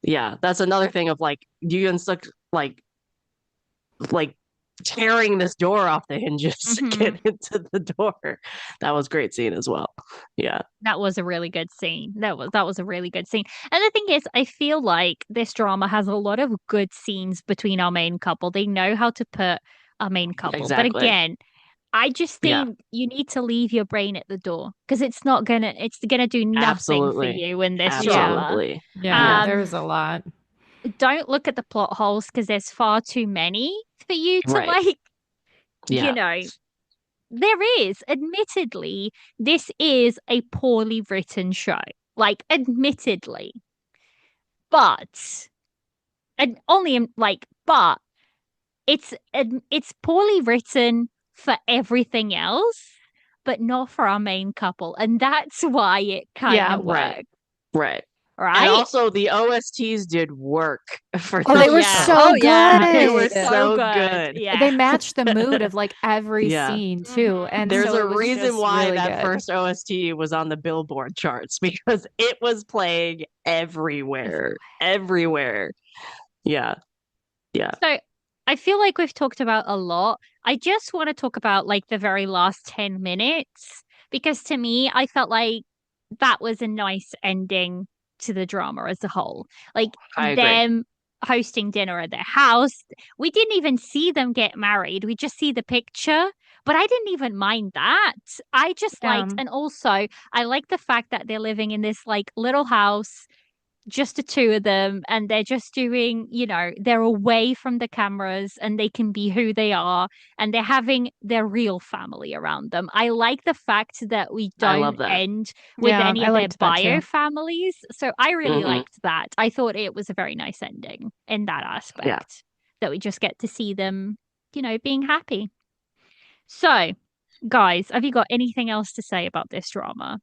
yeah, that's another thing of like Yeon Suk like tearing this door off the hinges to Hmm. get into the door. That was a great scene as well. Yeah. That was a really good scene. That was a really good scene. And the thing is, I feel like this drama has a lot of good scenes between our main couple. They know how to put our main couple. But Exactly. again, I just Yeah. think you need to leave your brain at the door because it's gonna do nothing for Absolutely. you in this Yeah. drama. Absolutely. Yeah. Yeah. There Um, was a lot. don't look at the plot holes because there's far too many for you to Right. like, you Yeah. know, there is, admittedly, this is a poorly written show. Like, admittedly. But, and only like, but it's poorly written for everything else, but not for our main couple. And that's why it kind Yeah. of Right. works, Right. And right? also the OSTs did work for Oh, the they Oh were yeah. show. so Oh yeah. They It's were good. so so good. good. Yeah. They matched the mood of like every Yeah. scene too. And Hmm. There's so a it was reason just why really that good. first OST was on the Billboard charts because it was playing everywhere. Everywhere. Yeah. Yeah. So I feel like we've talked about a lot. I just want to talk about like the very last 10 minutes because to me, I felt like that was a nice ending to the drama as a whole. Like I agree. them hosting dinner at their house. We didn't even see them get married. We just see the picture. But I didn't even mind that. I just liked, Yeah. and also I like the fact that they're living in this like little house, just the two of them, and they're just doing, they're away from the cameras and they can be who they are, and they're having their real family around them. I like the fact that we I don't love that. end with Yeah. any I of their liked that bio too. families. So I really Hmm. liked that. I thought it was a very nice ending in that Yeah. aspect, that we just get to see them, being happy. So, guys, have you got anything else to say about this drama?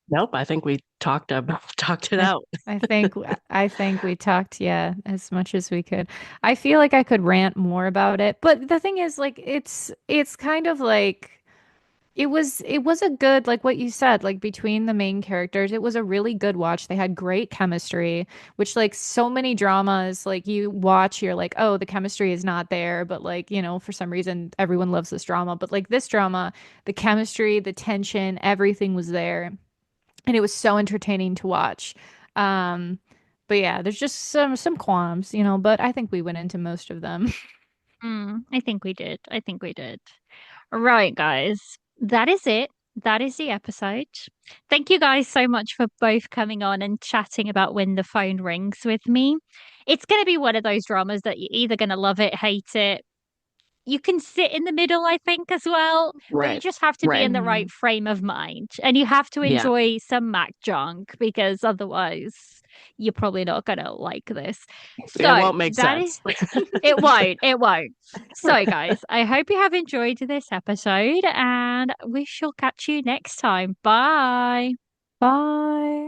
Nope. I think we talked about talked it I out. I think I think we talked, yeah, as much as we could. I feel like I could rant more about it, but the thing is, like, it's kind of like it was a good, like what you said, like between the main characters, it was a really good watch. They had great chemistry, which like so many dramas, like you watch, you're like, oh, the chemistry is not there, but like, for some reason everyone loves this drama. But like this drama, the chemistry, the tension, everything was there. And it was so entertaining to watch. Um, but yeah, there's just some qualms, but I think we went into most of them. I think we did. I think we did. Right, guys. That is it. That is the episode. Thank you guys so much for both coming on and chatting about When the Phone Rings with me. It's going to be one of those dramas that you're either going to love it, hate it. You can sit in the middle, I think, as well, but you Right. just have to be Right. in the right Mhm. frame of mind and you have to Yeah. enjoy some Mac junk because otherwise you're probably not going to like this. It So won't make that is sense. it won't. It won't. So, guys, I hope you have enjoyed this episode and we shall catch you next time. Bye. Bye.